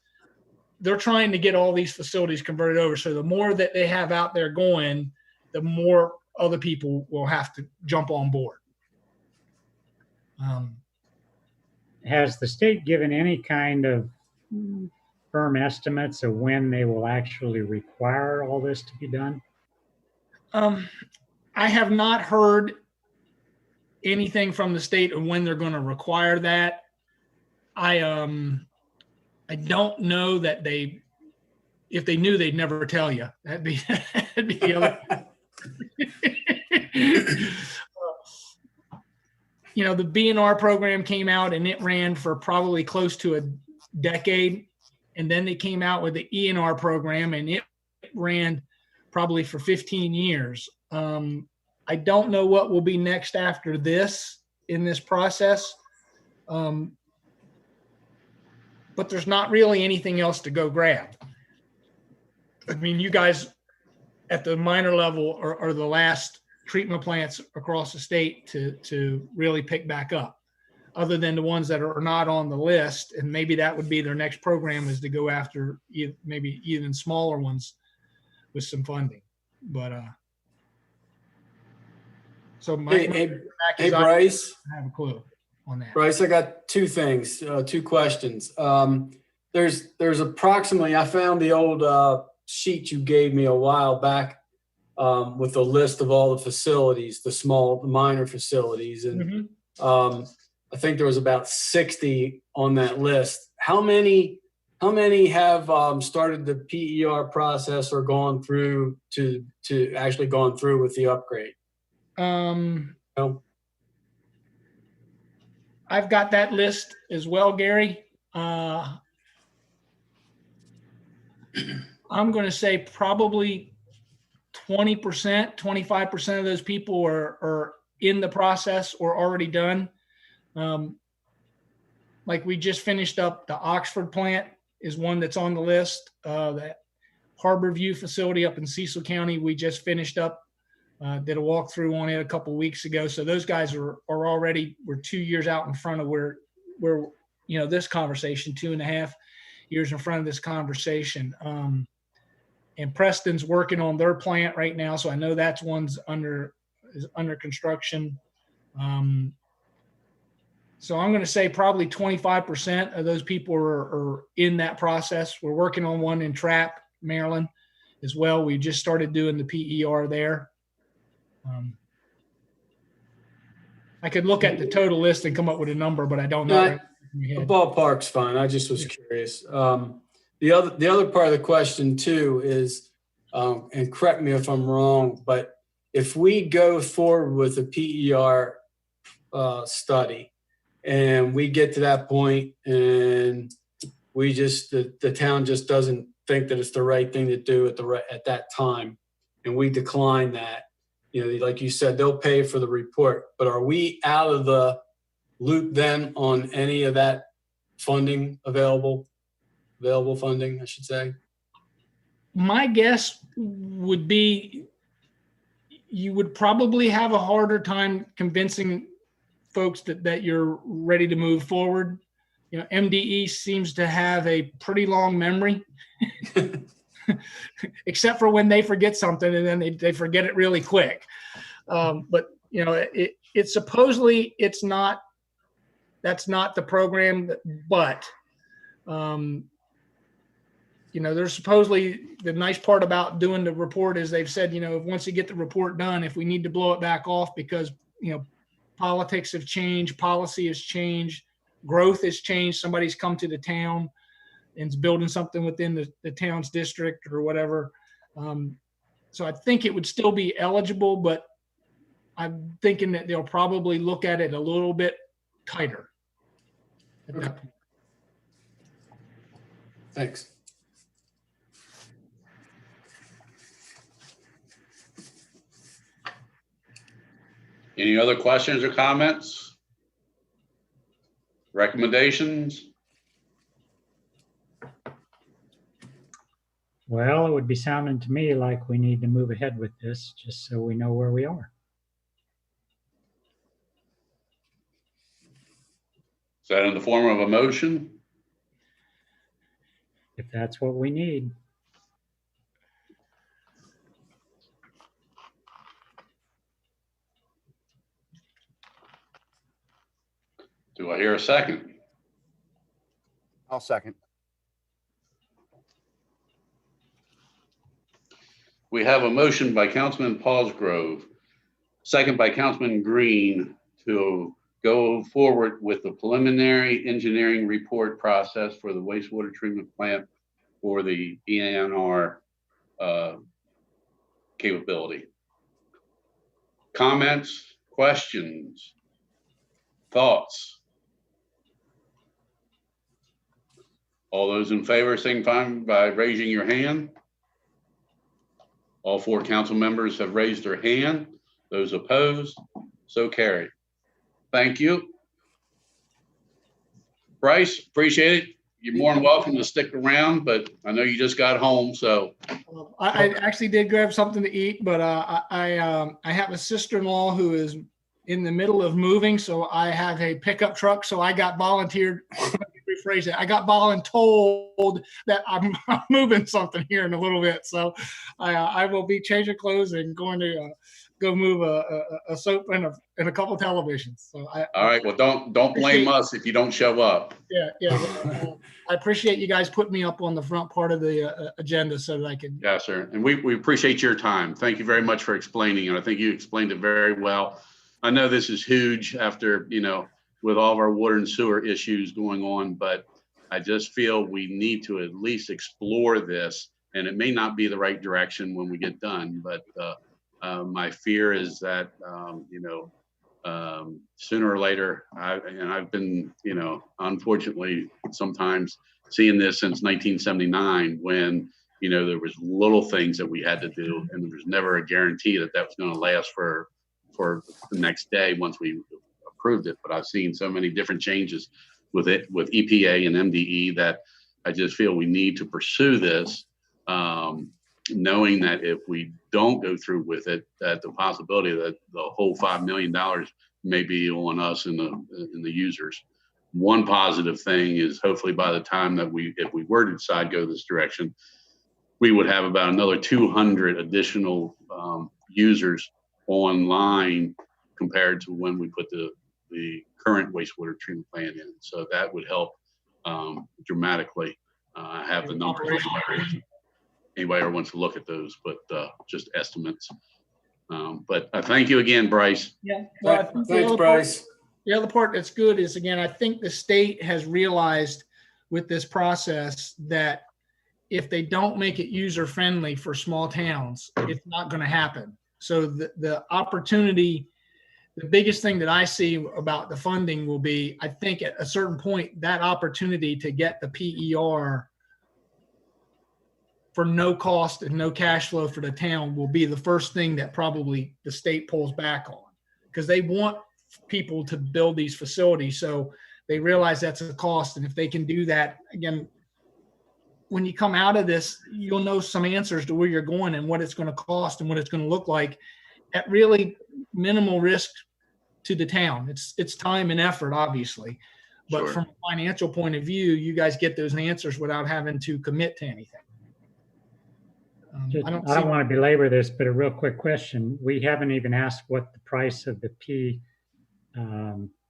they're trying to get all these facilities converted over. So the more that they have out there going, the more other people will have to jump on board. Has the state given any kind of firm estimates of when they will actually require all this to be done? I have not heard anything from the state of when they're going to require that. I don't know that if they knew, they'd never tell you. That'd be the other. The BNR program came out and it ran for probably close to a decade. And then they came out with the ENR program and it ran probably for 15 years. I don't know what will be next after this in this process. But there's not really anything else to go grab. I mean, you guys at the minor level are the last treatment plants across the state to really pick back up, other than the ones that are not on the list. And maybe that would be their next program, is to go after maybe even smaller ones with some funding. But so Hey, Bryce, I have a clue on that. Bryce, I got two things, two questions. There's approximately, I found the old sheet you gave me a while back with a list of all the facilities, the minor facilities. And I think there was about 60 on that list. How many have started the PER process or gone through to actually gone through with the upgrade? No? I've got that list as well, Gary. I'm going to say probably 20%, 25% of those people are in the process or already done. Like we just finished up the Oxford plant is one that's on the list. That Harborview facility up in Cecil County, we just finished up. Did a walkthrough on it a couple of weeks ago. So those guys are already, we're 2 years out in front of where this conversation, 2.5 years in front of this conversation. And Preston's working on their plant right now. So I know that's one's under construction. So I'm going to say probably 25% of those people are in that process. We're working on one in Trapp, Maryland as well. We just started doing the PER there. I could look at the total list and come up with a number, but I don't know. The ballpark's fine. I just was curious. The other part of the question too is, and correct me if I'm wrong, but if we go forward with a PER study and we get to that point and we just the town just doesn't think that it's the right thing to do at that time, and we decline that, like you said, they'll pay for the report, but are we out of the loop then on any of that funding available funding, I should say? My guess would be you would probably have a harder time convincing folks that you're ready to move forward. You know, MDE seems to have a pretty long memory, except for when they forget something and then they forget it really quick. But you know, it supposedly that's not the program, but you know, there's supposedly the nice part about doing the report is they've said, you know, once you get the report done, if we need to blow it back off because, you know, politics have changed, policy has changed, growth has changed, somebody's come to the town and is building something within the town's district or whatever. So I think it would still be eligible, but I'm thinking that they'll probably look at it a little bit tighter. Okay. Thanks. Any other questions or comments? Recommendations? Well, it would be sounding to me like we need to move ahead with this just so we know where we are. Is that in the form of a motion? If that's what we need. Do I hear a second? I'll second. We have a motion by Councilman Paulsgrove, second by Councilman Green to go forward with the preliminary engineering report process for the wastewater treatment plant for the ENR capability. Comments, questions, thoughts? All those in favor, signify by raising your hand. All 4 council members have raised their hand. Those opposed, so carried. Thank you. Bryce, appreciate it. You're more than welcome to stick around, but I know you just got home, so. I actually did grab something to eat, but I have a sister-in-law who is in the middle of moving, so I have a pickup truck, so I got volunteered. Rephrase it. I got voluntold that I'm moving something here in a little bit, so I will be changing clothes and going to go move a soap and a couple of televisions. So all right. Well, don't blame us if you don't show up. Yeah. I appreciate you guys putting me up on the front part of the agenda so that I can. Yeah, sir. And we appreciate your time. Thank you very much for explaining it. I think you explained it very well. I know this is huge after, you know, with all of our water and sewer issues going on, but I just feel we need to at least explore this, and it may not be the right direction when we get done, but my fear is that, you know, sooner or later, I've been, you know, unfortunately, sometimes seeing this since 1979 when, you know, there was little things that we had to do, and there was never a guarantee that that was going to last for the next day once we approved it. But I've seen so many different changes with it, with EPA and MDE, that I just feel we need to pursue this, knowing that if we don't go through with it, that the possibility that the whole $5 million may be on us and the users. One positive thing is hopefully by the time that if we were to decide to go this direction, we would have about another 200 additional users online compared to when we put the current wastewater treatment plant in. So that would help dramatically have the numbers. Anybody ever wants to look at those, but just estimates. But thank you again, Bryce. Yeah. Thanks, Bryce. The other part that's good is, again, I think the state has realized with this process that if they don't make it user-friendly for small towns, it's not going to happen. So the opportunity, the biggest thing that I see about the funding will be, I think at a certain point, that opportunity to get the PER for no cost and no cash flow for the town will be the first thing that probably the state pulls back on, because they want people to build these facilities. So they realize that's a cost. And if they can do that, again, when you come out of this, you'll know some answers to where you're going and what it's going to cost and what it's going to look like at really minimal risk to the town. It's time and effort, obviously. But Sure. from a financial point of view, you guys get those answers without having to commit to anything. I I don't don't see, want to belabor this, but a real quick question. We haven't even asked what the price of the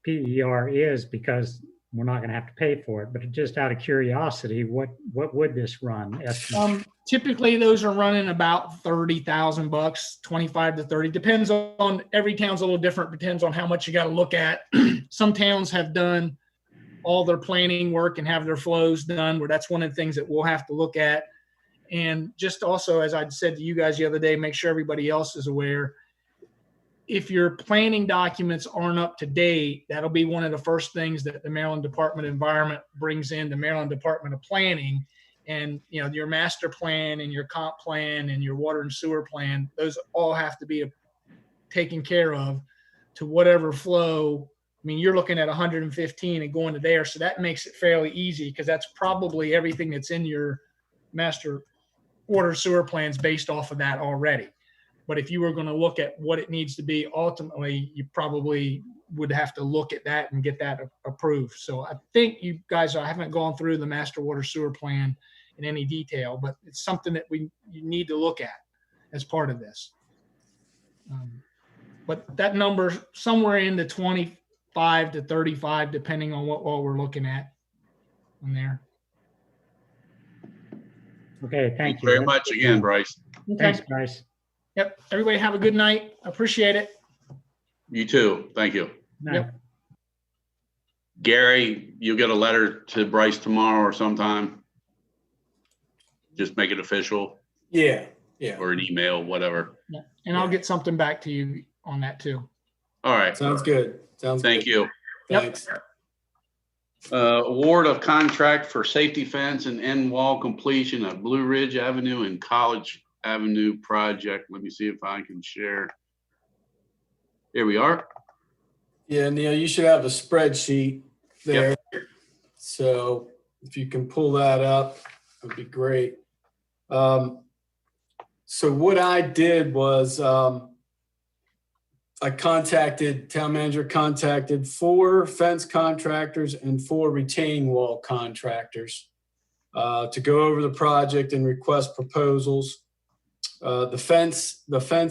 PER is because we're not going to have to pay for it. But just out of curiosity, what would this run? Estimate? typically those are running about $30,000, 25 to 30. Depends on, every town's a little different. Depends on how much you got to look at. Some towns have done all their planning work and have their flows done, where that's one of the things that we'll have to look at. And just also, as I said to you guys the other day, make sure everybody else is aware, if your planning documents aren't up to date, that'll be one of the first things that the Maryland Department of Environment brings in, the Maryland Department of Planning. And, you know, your master plan and your comp plan and your water and sewer plan, those all have to be taken care of to whatever flow. I mean, you're looking at 115 and going to there. So that makes it fairly easy, because that's probably everything that's in your master water sewer plans based off of that already. But if you were going to look at what it needs to be, ultimately, you probably would have to look at that and get that approved. So I think you guys, I haven't gone through the master water sewer plan in any detail, but it's something that you need to look at as part of this. But that number somewhere in the 25 to 35, depending on what all we're looking at on there. Okay, Thank you very much again, Bryce. Thanks, Bryce. Yep. Everybody have a good night. Appreciate it. You too. Thank you. Night. Yep. Gary, you'll get a letter to Bryce tomorrow or sometime. Just make it official, Yeah. or an email, whatever. Yeah. And I'll get something back to you on that too. All right. Sounds good. Thank you. Yep. Thanks. Award of contract for safety fence and end wall completion of Blue Ridge Avenue and College Avenue project. Let me see if I can share. Here we are. Yeah, Neil, you should have a spreadsheet there. So if you can pull that up, that'd be great. So what I did was town manager contacted 4 fence contractors and 4 retaining wall contractors to go over the project and request proposals. The fence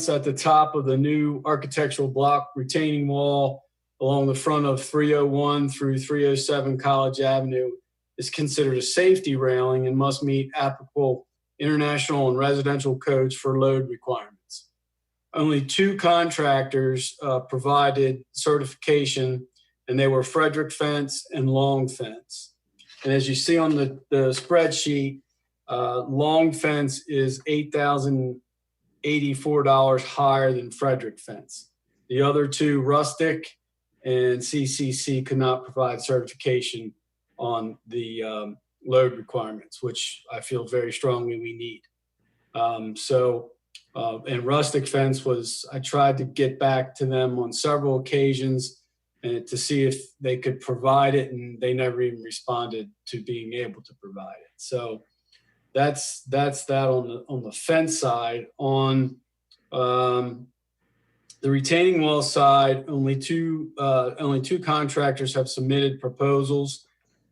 at the top of the new architectural block retaining wall along the front of 301 through 307 College Avenue is considered a safety railing and must meet applicable international and residential codes for load requirements. Only 2 contractors provided certification, and they were Frederick Fence and Long Fence. And as you see on the spreadsheet, Long Fence is $8,084 higher than Frederick Fence. The other 2, Rustic and CCC, could not provide certification on the load requirements, which I feel very strongly we need. And Rustic Fence I tried to get back to them on several occasions and to see if they could provide it, and they never even responded to being able to provide it. So that's that on the fence side. On the retaining wall side, only two contractors have submitted proposals.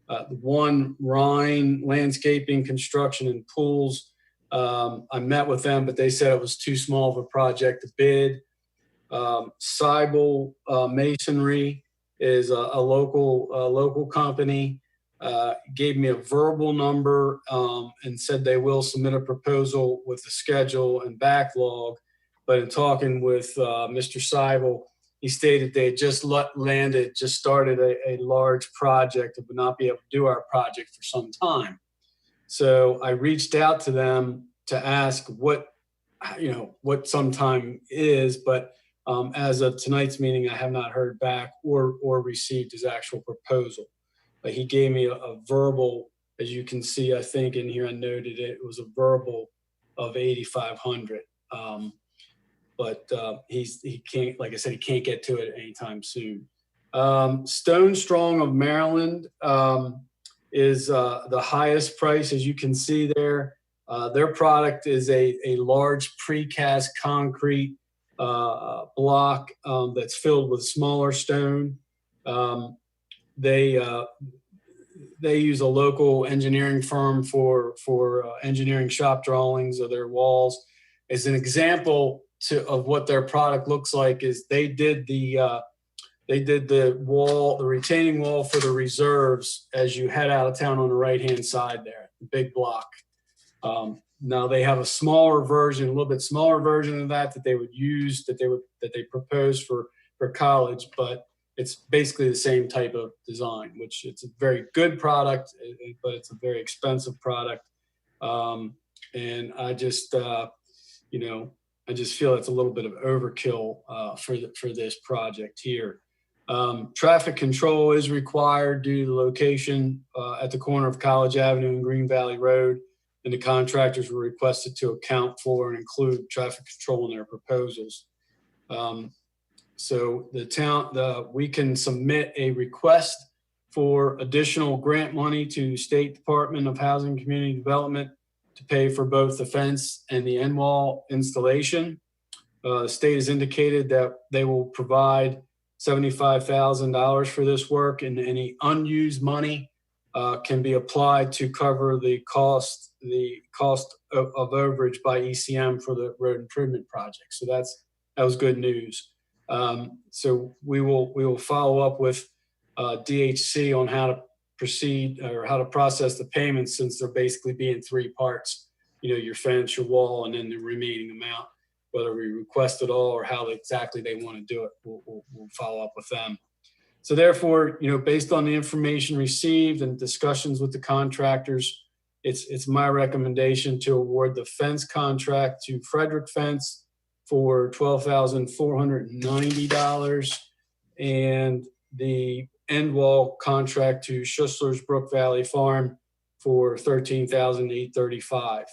The one, Rhine Landscaping, Construction and Pools. I met with them, but they said it was too small of a project to bid. Seibel Masonry is a local company. Gave me a verbal number and said they will submit a proposal with the schedule and backlog. But in talking with Mr. Seibel, he stated they had just started a large project and would not be able to do our project for some time. So I reached out to them to ask what some time is, but as of tonight's meeting, I have not heard back or received his actual proposal. But he gave me a verbal, as you can see, I think in here I noted it was a verbal of 8,500. But he can't, like I said, he can't get to it anytime soon. Stone Strong of Maryland is the highest price, as you can see there. Their product is a large precast concrete block that's filled with smaller stone. They use a local engineering firm for engineering shop drawings of their walls. As an example of what their product looks like is they did the wall, the retaining wall for the reserves as you head out of town on the right-hand side there, the big block. Now they have a smaller version, a little bit smaller version of that they would use, that they propose for college, but it's basically the same type of design, which it's a very good product, but it's a very expensive product. And I just, I just feel it's a little bit of overkill for this project here. Traffic control is required due to the location at the corner of College Avenue and Green Valley Road, and the contractors were requested to account for and include traffic control in their proposals. So we can submit a request for additional grant money to State Department of Housing and Community Development to pay for both the fence and the end wall installation. The state has indicated that they will provide $75,000 for this work, and any unused money can be applied to cover the cost of overage by ECM for the road improvement project. So that was good news. So we will follow up with DHC on how to proceed or how to process the payments, since they're basically being three parts, your fence, your wall, and then the remaining amount. Whether we request it all or how exactly they want to do it, we'll follow up with them. So therefore, based on the information received and discussions with the contractors, it's my recommendation to award the fence contract to Frederick Fence for $12,490 and the end wall contract to Schussler's Brook Valley Farm for $13,835.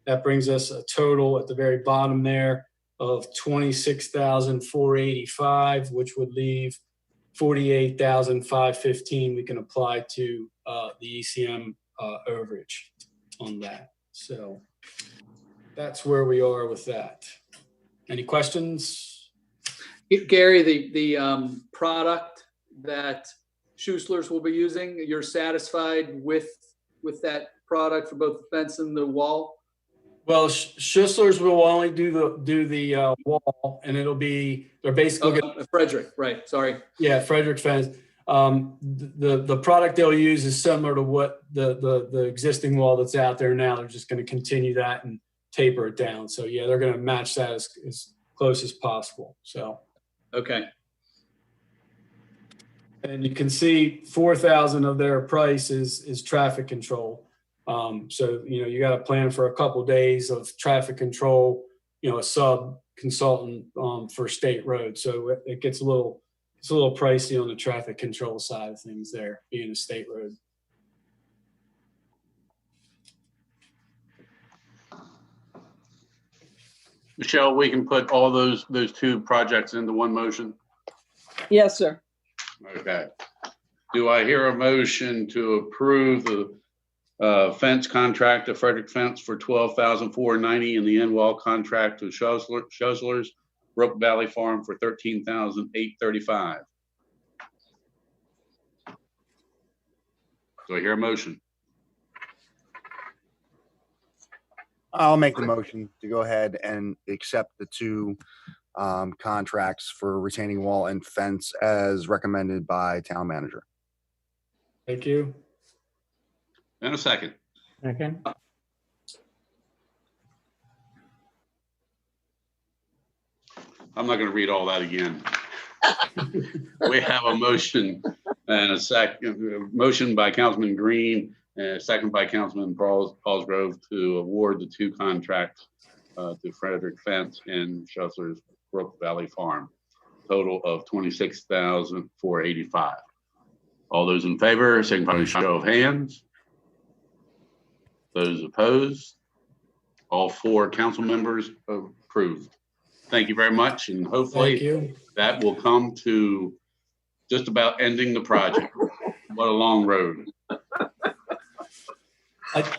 That brings us a total at the very bottom there of $26,485, which would leave $48,515 we can apply to the ECM overage on that. So that's where we are with that. Any questions? Gary, the product that Schussler's will be using, you're satisfied with that product for both the fence and the wall? Well, Schussler's will only do the wall, and they're basically Frederick, right? Sorry. Yeah, Frederick Fence. The product they'll use is similar to what the existing wall that's out there now. They're just going to continue that and taper it down. So yeah, they're going to match that as close as possible. So okay. And you can see 4,000 of their price is traffic control. So, you got to plan for a couple of days of traffic control, a sub consultant for state roads. So it gets a little pricey on the traffic control side of things there, being a state road. Michelle, we can put all those two projects into one motion? Yes, sir. Okay. Do I hear a motion to approve the fence contract to Frederick Fence for $12,490 and the end wall contract to Schussler's Brook Valley Farm for $13,835? Do I hear a motion? I'll make the motion to go ahead and accept the two contracts for retaining wall and fence as recommended by town manager. Thank you. And a second. Second. I'm not going to read all that again. We have a motion and a second, motion by Councilman Green and a second by Councilman Paulsgrove to award the two contracts to Frederick Fence and Schussler's Brook Valley Farm, total of $26,485. All those in favor, signify by a show of hands. Those opposed, all four council members approved. Thank you very much, and hopefully that will come to just about ending the project. What a long road.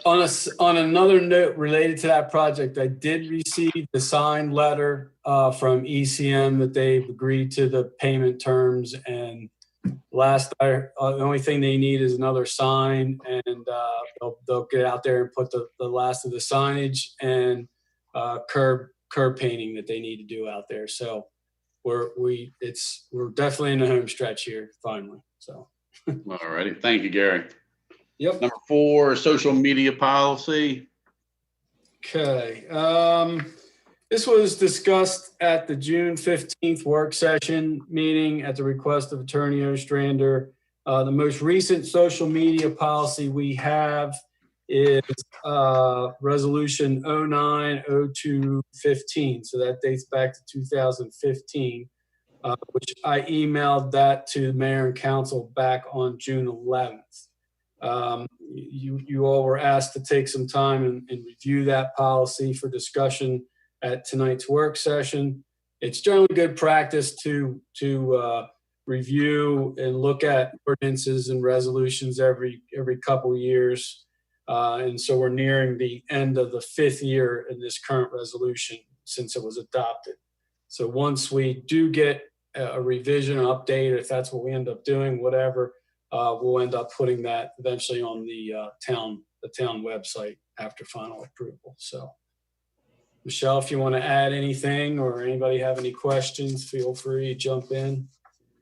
On another note related to that project, I did receive the signed letter from ECM that they've agreed to the payment terms. And the only thing they need is another sign, and they'll get out there and put the last of the signage and curb painting that they need to do out there. So we're definitely in the home stretch here finally. So. All righty. Thank you, Gary. Yep. Number 4, social media policy. Okay. This was discussed at the June 15th work session meeting at the request of Attorney Ostrander. The most recent social media policy we have is Resolution 09-02-15. So that dates back to 2015, which I emailed that to Mayor and Council back on June 11th. You all were asked to take some time and review that policy for discussion at tonight's work session. It's generally good practice to review and look at ordinances and resolutions every couple years. And so we're nearing the end of the 5th year in this current resolution since it was adopted. So once we do get a revision or update, if that's what we end up doing, whatever, we'll end up putting that eventually on the town website after final approval. So, Michelle, if you want to add anything or anybody have any questions, feel free to jump in.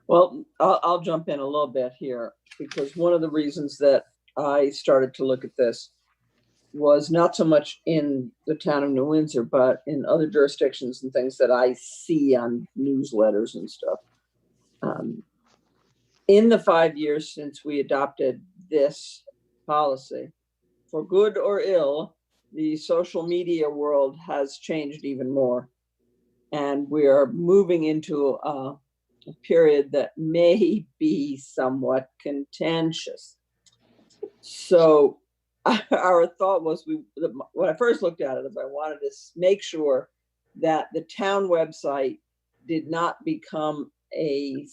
Well, I'll jump in a little bit here, because one of the reasons that I started to look at this was not so much in the town of New Windsor, but in other jurisdictions and things that I see on newsletters and stuff. In the 5 years since we adopted this policy, for good or ill, the social media world has changed even more. And we are moving into a period that may be somewhat contentious. So our thought was, when I first looked at it, is I wanted to make sure that the town website did not become a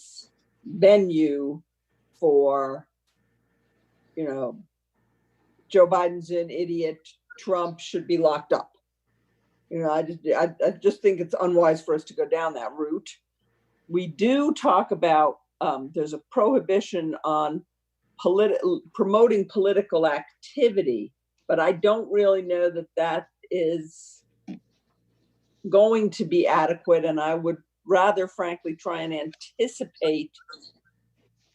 venue for, Joe Biden's an idiot, Trump should be locked up. I just think it's unwise for us to go down that route. We do talk about, there's a prohibition on promoting political activity, but I don't really know that that is going to be adequate. And I would rather, frankly, try and anticipate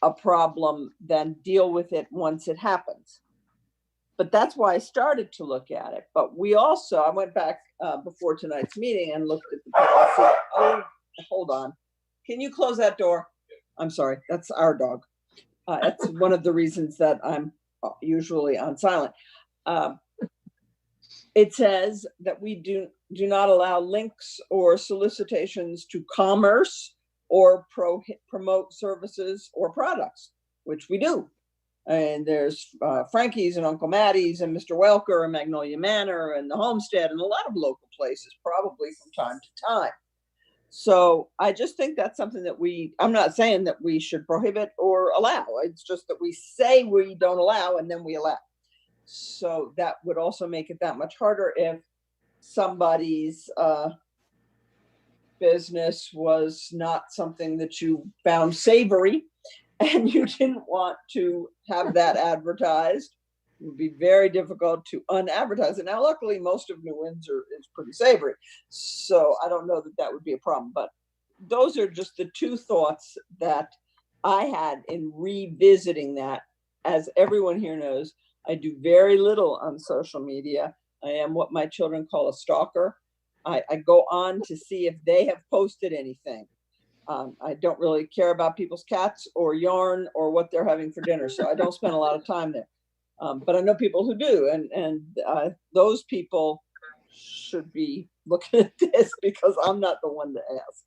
a problem than deal with it once it happens. But that's why I started to look at it. But I went back before tonight's meeting and looked at the policy. Oh, hold on. Can you close that door? I'm sorry, that's our dog. That's one of the reasons that I'm usually on silent. It says that we do not allow links or solicitations to commerce or promote services or products, which we do. And there's Frankie's and Uncle Mattie's and Mr. Welker and Magnolia Manor and the Homestead and a lot of local places, probably from time to time. So I just think that's something that I'm not saying that we should prohibit or allow. It's just that we say we don't allow and then we allow. So that would also make it that much harder if somebody's business was not something that you found savory and you didn't want to have that advertised. It would be very difficult to unadvertise it. Now, luckily, most of New Windsor is pretty savory, so I don't know that that would be a problem. But those are just the two thoughts that I had in revisiting that. As everyone here knows, I do very little on social media. I am what my children call a stalker. I go on to see if they have posted anything. I don't really care about people's cats or yarn or what they're having for dinner, so I don't spend a lot of time there. But I know people who do, and those people should be looking at this because I'm not the one to ask.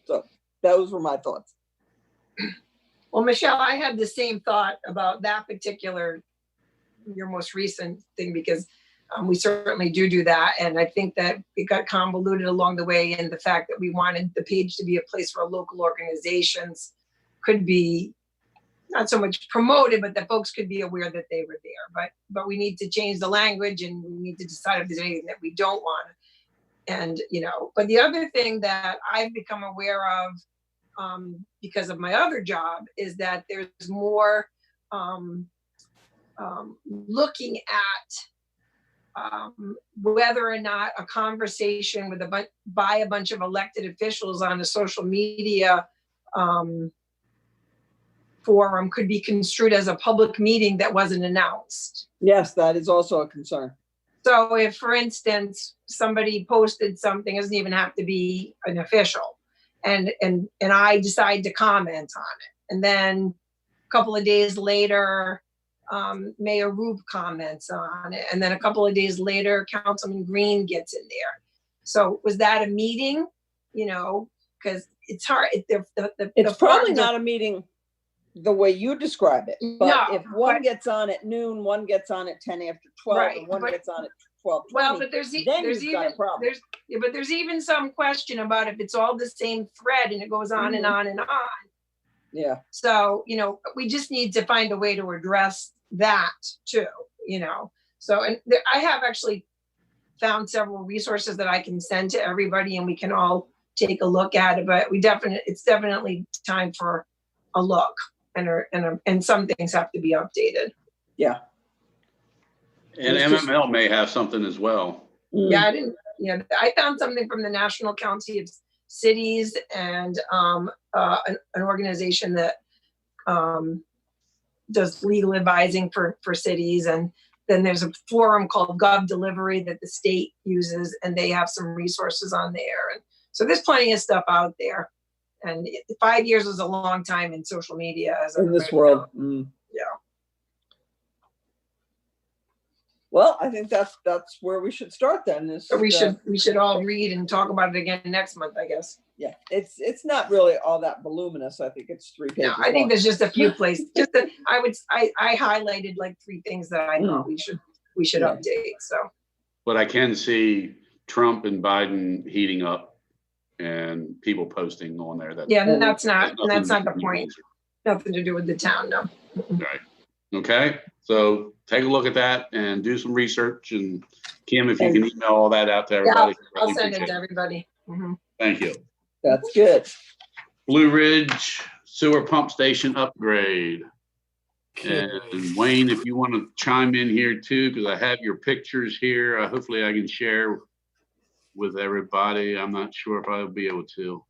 So those were my thoughts. Well, Michelle, I had the same thought about that particular, your most recent thing, because we certainly do that. And I think that it got convoluted along the way in the fact that we wanted the page to be a place where local organizations could be not so much promoted, but that folks could be aware that they were there. But we need to change the language, and we need to decide if there's anything that we don't want. And, but the other thing that I've become aware of because of my other job is that there's more looking at whether or not a conversation with by a bunch of elected officials on a social media forum could be construed as a public meeting that wasn't announced. Yes, that is also a concern. So if, for instance, somebody posted something, it doesn't even have to be an official, and I decide to comment on it, and then a couple of days later, Mayor Rube comments on it, and then a couple of days later, Councilman Green gets in there. So was that a meeting? Because it's hard. It's probably not a meeting the way you describe it, but No, if one gets on at noon, one gets on at 10 after 12, Right, and one but- gets on at 12:20, Well, but there's then there's you've got a even problem. there's even some question about if it's all the same thread and it goes on and on and on. Yeah. So, we just need to find a way to address that too, So, and I have actually found several resources that I can send to everybody, and we can all take a look at it, but it's definitely time for a look, and some things have to be updated. Yeah. And MML may have something as well. Yeah, I found something from the National Council of Cities and an organization that does legal advising for cities. And then there's a forum called Gov Delivery that the state uses, and they have some resources on there. And so there's plenty of stuff out there. And 5 years was a long time in social media. In this world. Yeah. Well, I think that's where we should start then. So we should all read and talk about it again next month, I guess. Yeah, it's not really all that voluminous. I think it's 3 pages. No, I think there's just a few places. I highlighted like 3 things that I thought we should update. So. But I can see Trump and Biden heating up, and people posting on there that. Yeah, and that's not the to point. Nothing to do with the town, no. Right. Okay. So take a look at that and do some research. And Kim, if you can email all that out to everybody. Yeah, I'll send it to everybody. Mhm. Thank you. That's good. Blue Ridge Sewer Pump Station upgrade. And Wayne, if you want to chime in here too, because I have your pictures here. Hopefully I can share with everybody. I'm not sure if I'll be able to.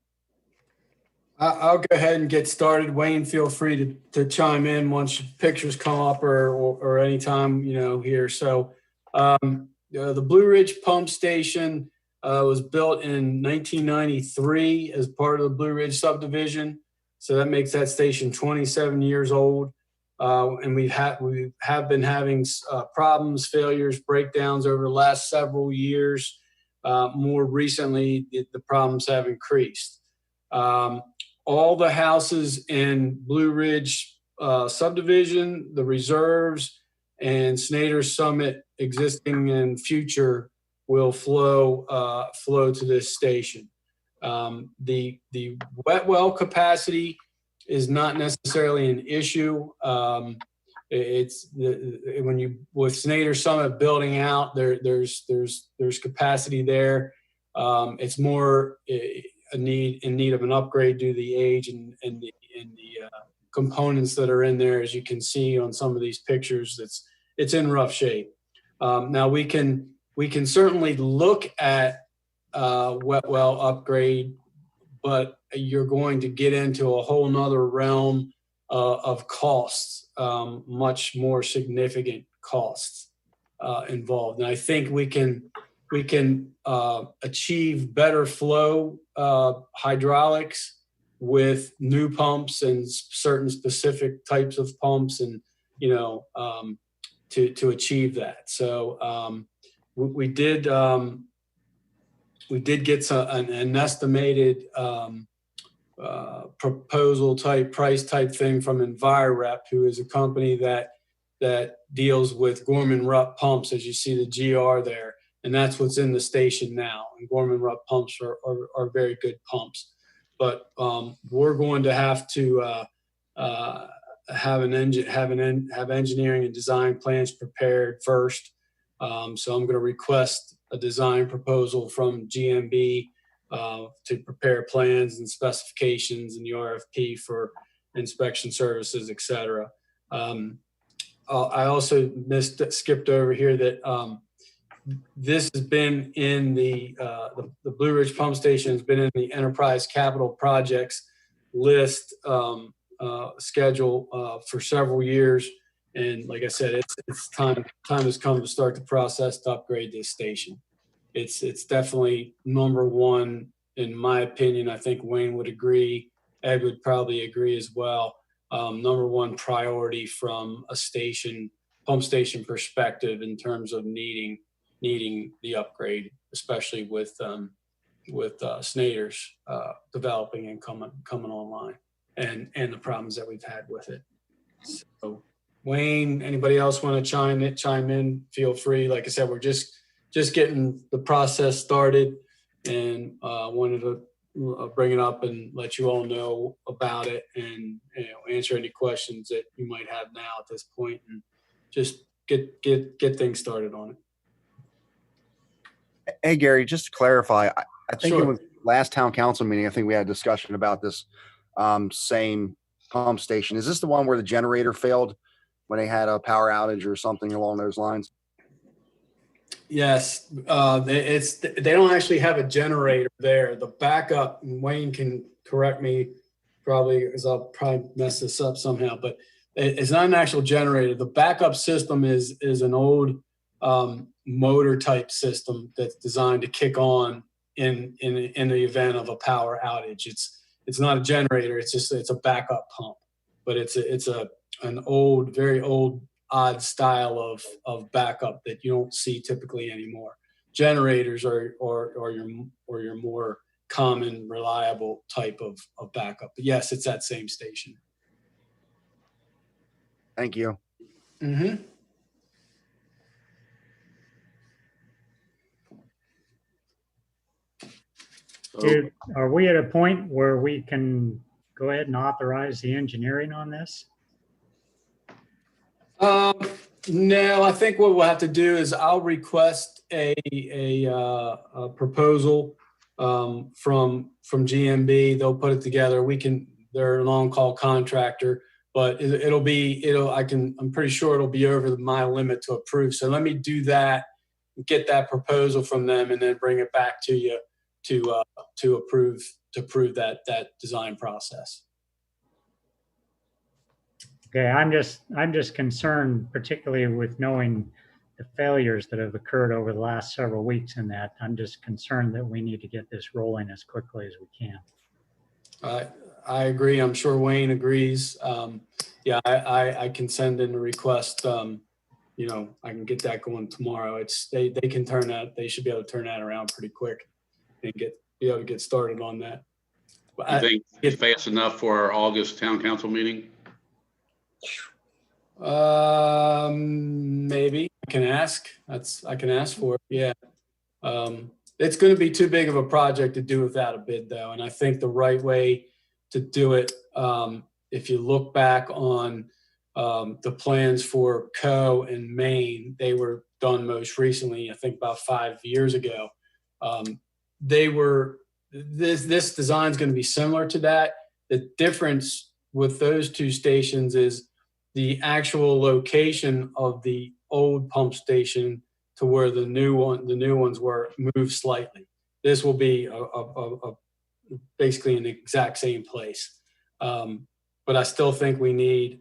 I'll go ahead and get started. Wayne, feel free to chime in once pictures come up or anytime, here. So the Blue Ridge Pump Station was built in 1993 as part of the Blue Ridge subdivision. So that makes that station 27 years old. And we have been having problems, failures, breakdowns over the last several years. More recently, the problems have increased. All the houses in Blue Ridge subdivision, the reserves, and Snyder Summit existing and future will flow to this station. The wet well capacity is not necessarily an issue. With Snyder Summit building out, there's capacity there. It's more in need of an upgrade due to the age and the components that are in there. As you can see on some of these pictures, it's in rough shape. Now we can certainly look at wet well upgrade, but you're going to get into a whole nother realm of costs, much more significant costs involved. And I think we can achieve better flow hydraulics with new pumps and certain specific types of pumps, and to achieve that. So we did get an estimated proposal type price type thing from EnviroRep, who is a company that deals with Gorman-Rupp pumps, as you see the GR there. And that's what's in the station now. And Gorman-Rupp pumps are very good pumps. But we're going to have to have engineering and design plans prepared first. So I'm going to request a design proposal from GMB to prepare plans and specifications and the RFP for inspection services, et cetera. I also skipped over here that this has been in the Blue Ridge Pump Station has been in the Enterprise Capital Projects list schedule for several years. And like I said, it's time has come to start the process to upgrade this station. It's definitely number one, in my opinion. I think Wayne would agree. Ed would probably agree as well. Number one priority from a pump station perspective in terms of needing the upgrade, especially with Snyder's developing and coming online, and the problems that we've had with it. So, Wayne, anybody else want to chime in? Feel free. Like I said, we're just getting the process started, and wanted to bring it up and let you all know about it, and answer any questions that you might have now at this point, and just get things started on it. Hey, Gary, just to clarify, I think Sure. it was last town council meeting, I think we had a discussion about this same pump station. Is this the one where the generator failed when they had a power outage or something along those lines? Yes, they don't actually have a generator there. The backup, and Wayne can correct me probably, because I'll probably mess this up somehow, but it's not an actual generator. The backup system is an old motor type system that's designed to kick on in the event of a power outage. It's not a generator. It's a backup pump, but it's an old, very old, odd style of backup that you don't see typically anymore. Generators are your more common, reliable type of backup. But yes, it's that same station. Thank you. Mm-hmm. Are we at a point where we can go ahead and authorize the engineering on this? No, I think what we'll have to do is I'll request a proposal from GMB. They'll put it together. They're a long call contractor, but I'm pretty sure it'll be over my limit to approve. So let me do that, get that proposal from them, and then bring it back to you to approve that design process. Okay, I'm just concerned, particularly with knowing the failures that have occurred over the last several weeks in that. I'm just concerned that we need to get this rolling as quickly as we can. I agree. I'm sure Wayne agrees. Yeah, I can send in a request. I can get that going tomorrow. They can turn that. They should be able to turn that around pretty quick and be able to get started on that. You think it's fast enough for our August town council meeting? Maybe I can ask. I can ask for it. Yeah. It's going to be too big of a project to do without a bid, though. And I think the right way to do it, if you look back on the plans for Co and Maine, they were done most recently, I think about 5 years ago. This design is going to be similar to that. The difference with those two stations is the actual location of the old pump station to where the new ones were moved slightly. This will be basically in the exact same place. But I still think we need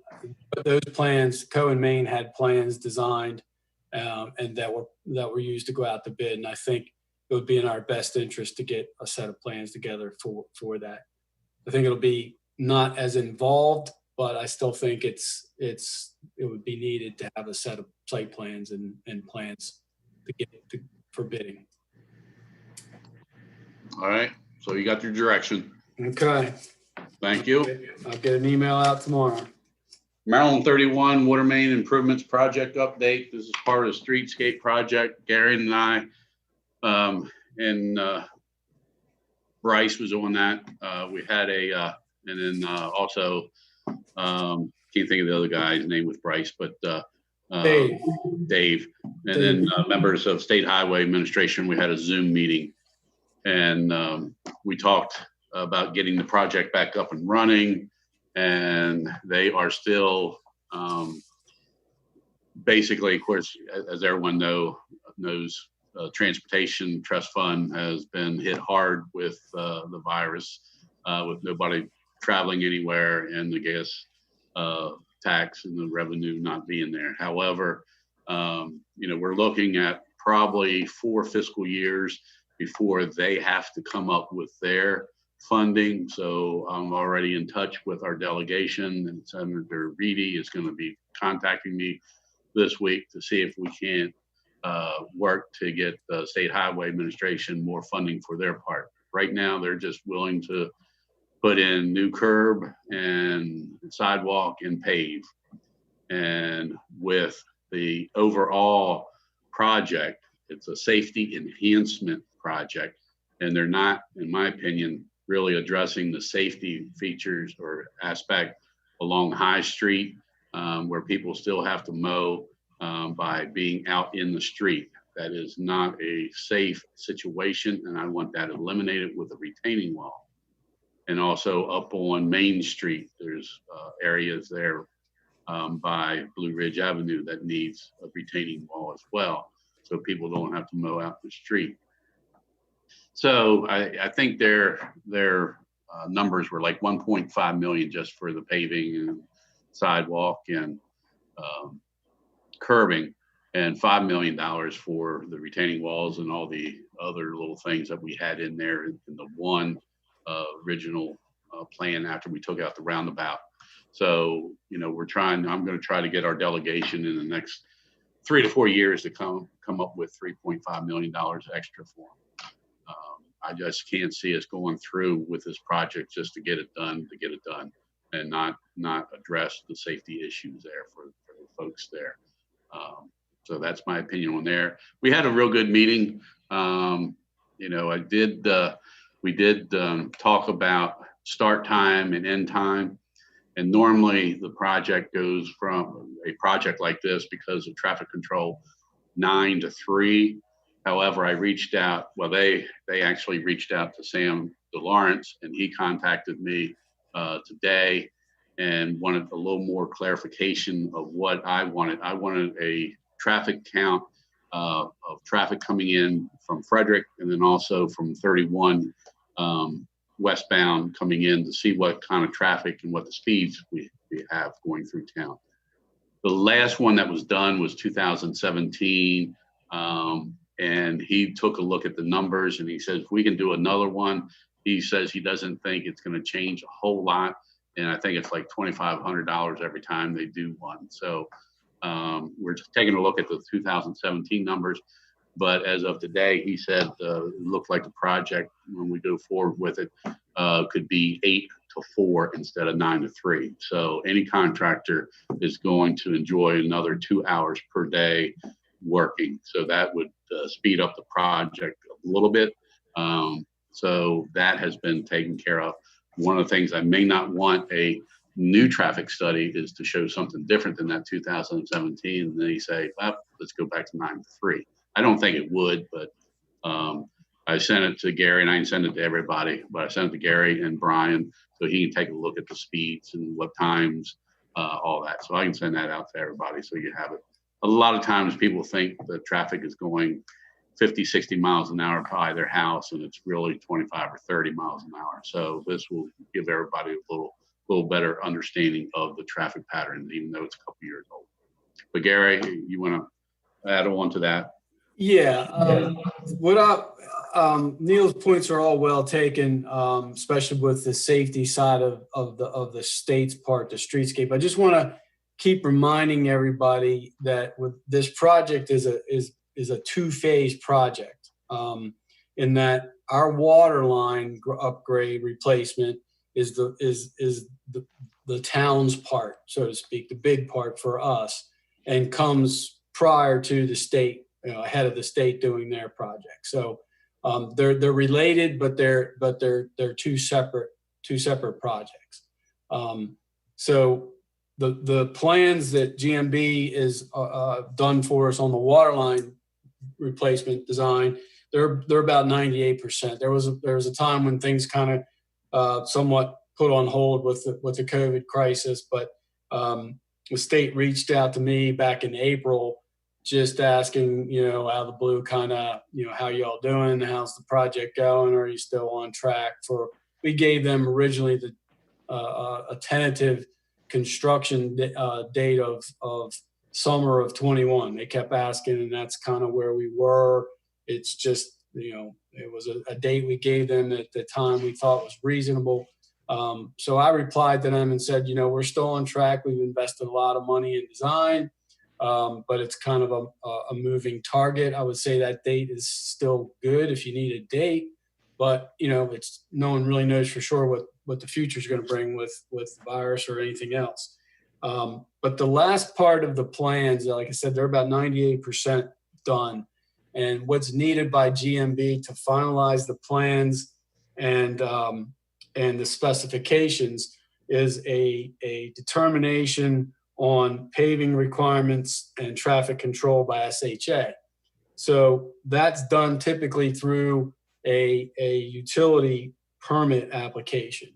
those plans. Co and Maine had plans designed and that were used to go out to bid. And I think it would be in our best interest to get a set of plans together for that. I think it'll be not as involved, but I still think it would be needed to have a set of site plans and plans for bidding. All right. So you got your direction. Okay. Thank you. I'll get an email out tomorrow. Maryland 31 Water Main Improvements Project update. This is part of the Streetscape project. Gary and I and Bryce was on that. We had and then also can't think of the other guy's name with Bryce, but Dave. Dave. And then members of State Highway Administration, we had a Zoom meeting, and we talked about getting the project back up and running, and they are still basically, of course, as everyone knows, Transportation Trust Fund has been hit hard with the virus, with nobody traveling anywhere and the gas tax and the revenue not being there. However, we're looking at probably 4 fiscal years before they have to come up with their funding. So I'm already in touch with our delegation, and Senator Reedy is going to be contacting me this week to see if we can work to get the State Highway Administration more funding for their part. Right now, they're just willing to put in new curb and sidewalk and pave. And with the overall project, it's a safety enhancement project. And they're not, in my opinion, really addressing the safety features or aspect along High Street, where people still have to mow by being out in the street. That is not a safe situation, and I want that eliminated with a retaining wall. And also up on Main Street, there's areas there by Blue Ridge Avenue that needs a retaining wall as well, so people don't have to mow out the street. So I think their numbers were like 1.5 million just for the paving and sidewalk and curbing, and $5 million for the retaining walls and all the other little things that we had in there in the one original plan after we took out the roundabout. So, I'm going to try to get our delegation in the next 3 to 4 years to come up with $3.5 million extra for them. I just can't see us going through with this project just to get it done, and not address the safety issues there for the folks there. So that's my opinion on there. We had a real good meeting. We did talk about start time and end time. And normally the project goes from a project like this, because of traffic control, 9 to 3. However, I reached out, they actually reached out to Sam DeLawrence, and he contacted me today and wanted a little more clarification of what I wanted. I wanted a traffic count of traffic coming in from Frederick, and then also from 31 westbound coming in, to see what kind of traffic and what the speeds we have going through town. The last one that was done was 2017. And he took a look at the numbers, and he says, if we can do another one, he says he doesn't think it's going to change a whole lot. And I think it's like $2,500 every time they do one. So we're just taking a look at the 2017 numbers. But as of today, he said it looked like the project, when we go forward with it, could be 8 to 4 instead of 9 to 3. So any contractor is going to enjoy another 2 hours per day working. So that would speed up the project a little bit. So that has been taken care of. One of the things I may not want a new traffic study is to show something different than that 2017. And then you say, well, let's go back to 9 to 3. I don't think it would, but I sent it to Gary, and I didn't send it to everybody, but I sent it to Gary and Brian so he can take a look at the speeds and what times, all that. So I can send that out to everybody so you have it. A lot of times people think the traffic is going 50, 60 miles an hour by their house, and it's really 25 or 30 miles an hour. So this will give everybody a little better understanding of the traffic patterns, even though it's a couple years old. But Gary, you want to add on to that? Yeah, Neil's points are all well taken, especially with the safety side of the state's part, the streetscape. I just want to keep reminding everybody that with this project is a two-phase project, in that our water line upgrade replacement is the town's part, so to speak, the big part for us, and comes prior to the state, ahead of the state doing their project. So they're related, but they're two separate projects. So the plans that GMB is done for us on the water line replacement design, they're about 98%. There was a time when things kind of somewhat put on hold with the COVID crisis, but the state reached out to me back in April, just asking, out of the blue, kind of, how y'all doing? How's the project going? Are you still on track for? We gave them originally a tentative construction date of summer of 21. They kept asking, and that's kind of where we were. It's just, it was a date we gave them at the time we thought was reasonable. So I replied to them and said, we're still on track. We've invested a lot of money in design, but it's kind of a moving target. I would say that date is still good if you need a date, but it's no one really knows for sure what the future is going to bring with the virus or anything else. But the last part of the plans, like I said, they're about 98% done. And what's needed by GMB to finalize the plans and the specifications is a determination on paving requirements and traffic control by SHA. So that's done typically through a utility permit application.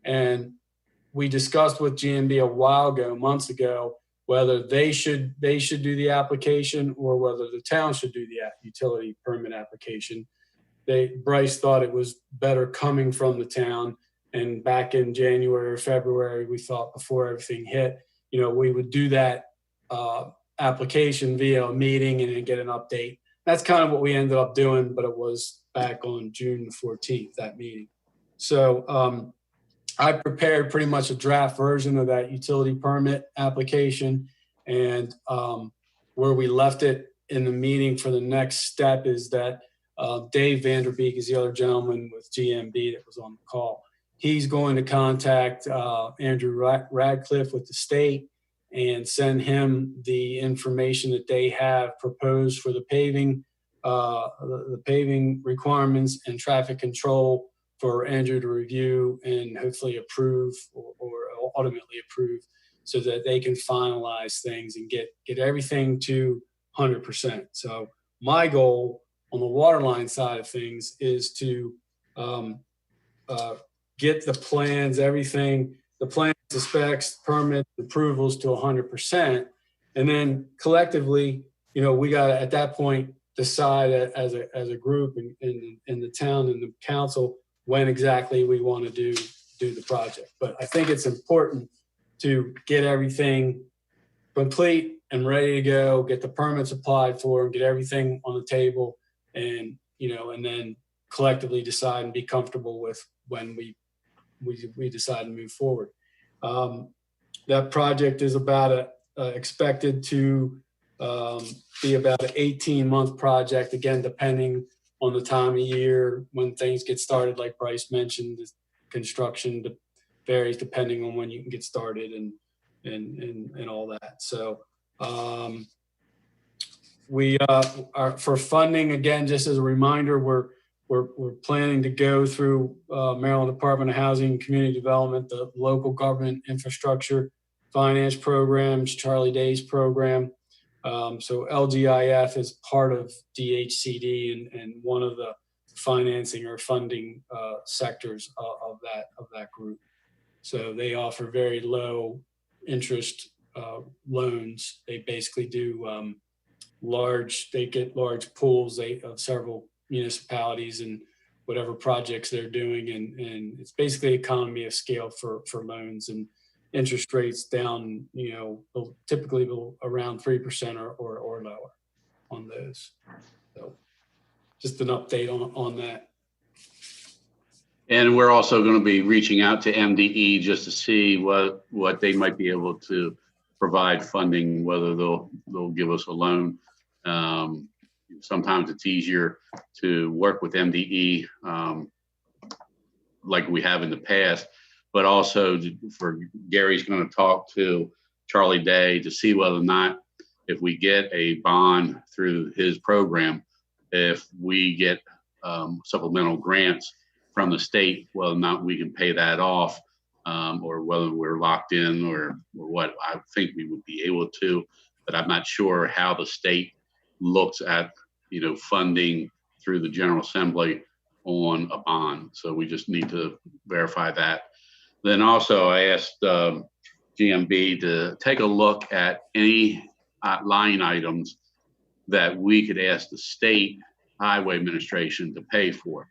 And we discussed with GMB a while ago, months ago, whether they should do the application or whether the town should do the utility permit application. Bryce thought it was better coming from the town. And back in January or February, we thought before everything hit, we would do that application via a meeting and then get an update. That's kind of what we ended up doing, but it was back on June the 14th, that meeting. So I prepared pretty much a draft version of that utility permit application. And where we left it in the meeting for the next step is that Dave Vanderbeek is the other gentleman with GMB that was on the call. He's going to contact Andrew Radcliffe with the state and send him the information that they have proposed for the paving requirements and traffic control for Andrew to review and hopefully approve or ultimately approve so that they can finalize things and get everything to 100%. So my goal on the water line side of things is to get the plans, the plans, the specs, permit, approvals to 100%. And then collectively, we got to, at that point, decide as a group in the town and the council when exactly we want to do the project. But I think it's important to get everything complete and ready to go, get the permits applied for, and get everything on the table, and and then collectively decide and be comfortable with when we decide to move forward. That project is about expected to be about an 18-month project, again, depending on the time of year when things get started. Like Bryce mentioned, the construction varies depending on when you can get started and all that. So we are for funding, again, just as a reminder, we're planning to go through Maryland Department of Housing and Community Development, the local government infrastructure finance programs, Charlie Day's program. So LGIF is part of DHCD and one of the financing or funding sectors of that group. So they offer very low interest loans. They basically do they get large pools of several municipalities and whatever projects they're doing. And it's basically economy of scale for loans, and interest rates down, typically around 3% or lower on those. So just an update on that. And we're also going to be reaching out to MDE just to see what they might be able to provide funding, whether they'll give us a loan. Sometimes it's easier to work with MDE like we have in the past, but also for Gary's going to talk to Charlie Day to see whether or not, if we get a bond through his program, if we get supplemental grants from the state, whether or not we can pay that off or whether we're locked in or what. I think we would be able to, but I'm not sure how the state looks at, funding through the General Assembly on a bond. So we just need to verify that. Then also I asked GMB to take a look at any line items that we could ask the state highway administration to pay for.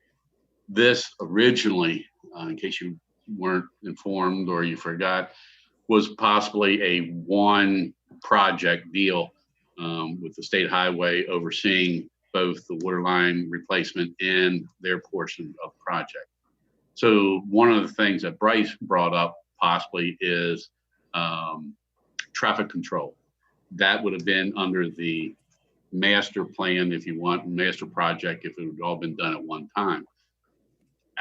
This originally, in case you weren't informed or you forgot, was possibly a one project deal with the state highway overseeing both the water line replacement and their portion of the project. So one of the things that Bryce brought up possibly is traffic control. That would have been under the master plan, if you want, master project, if it had all been done at one time.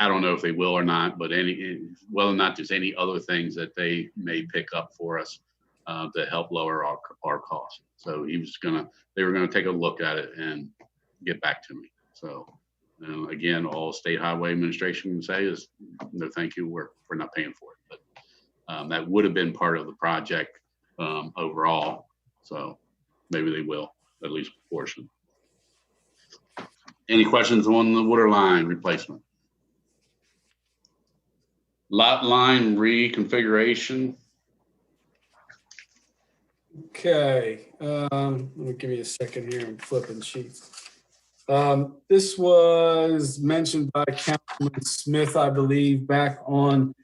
I don't know if they will or not, but whether or not there's any other things that they may pick up for us to help lower our costs. So they were gonna take a look at it and get back to me. So again, all state highway administration can say is no, thank you, we're not paying for it. But that would have been part of the project overall. So maybe they will, at least a portion. Any questions on the water line replacement? Lot line reconfiguration. Okay, let me give you a second here. I'm flipping sheets. This was mentioned by Councilman Smith, I believe, back on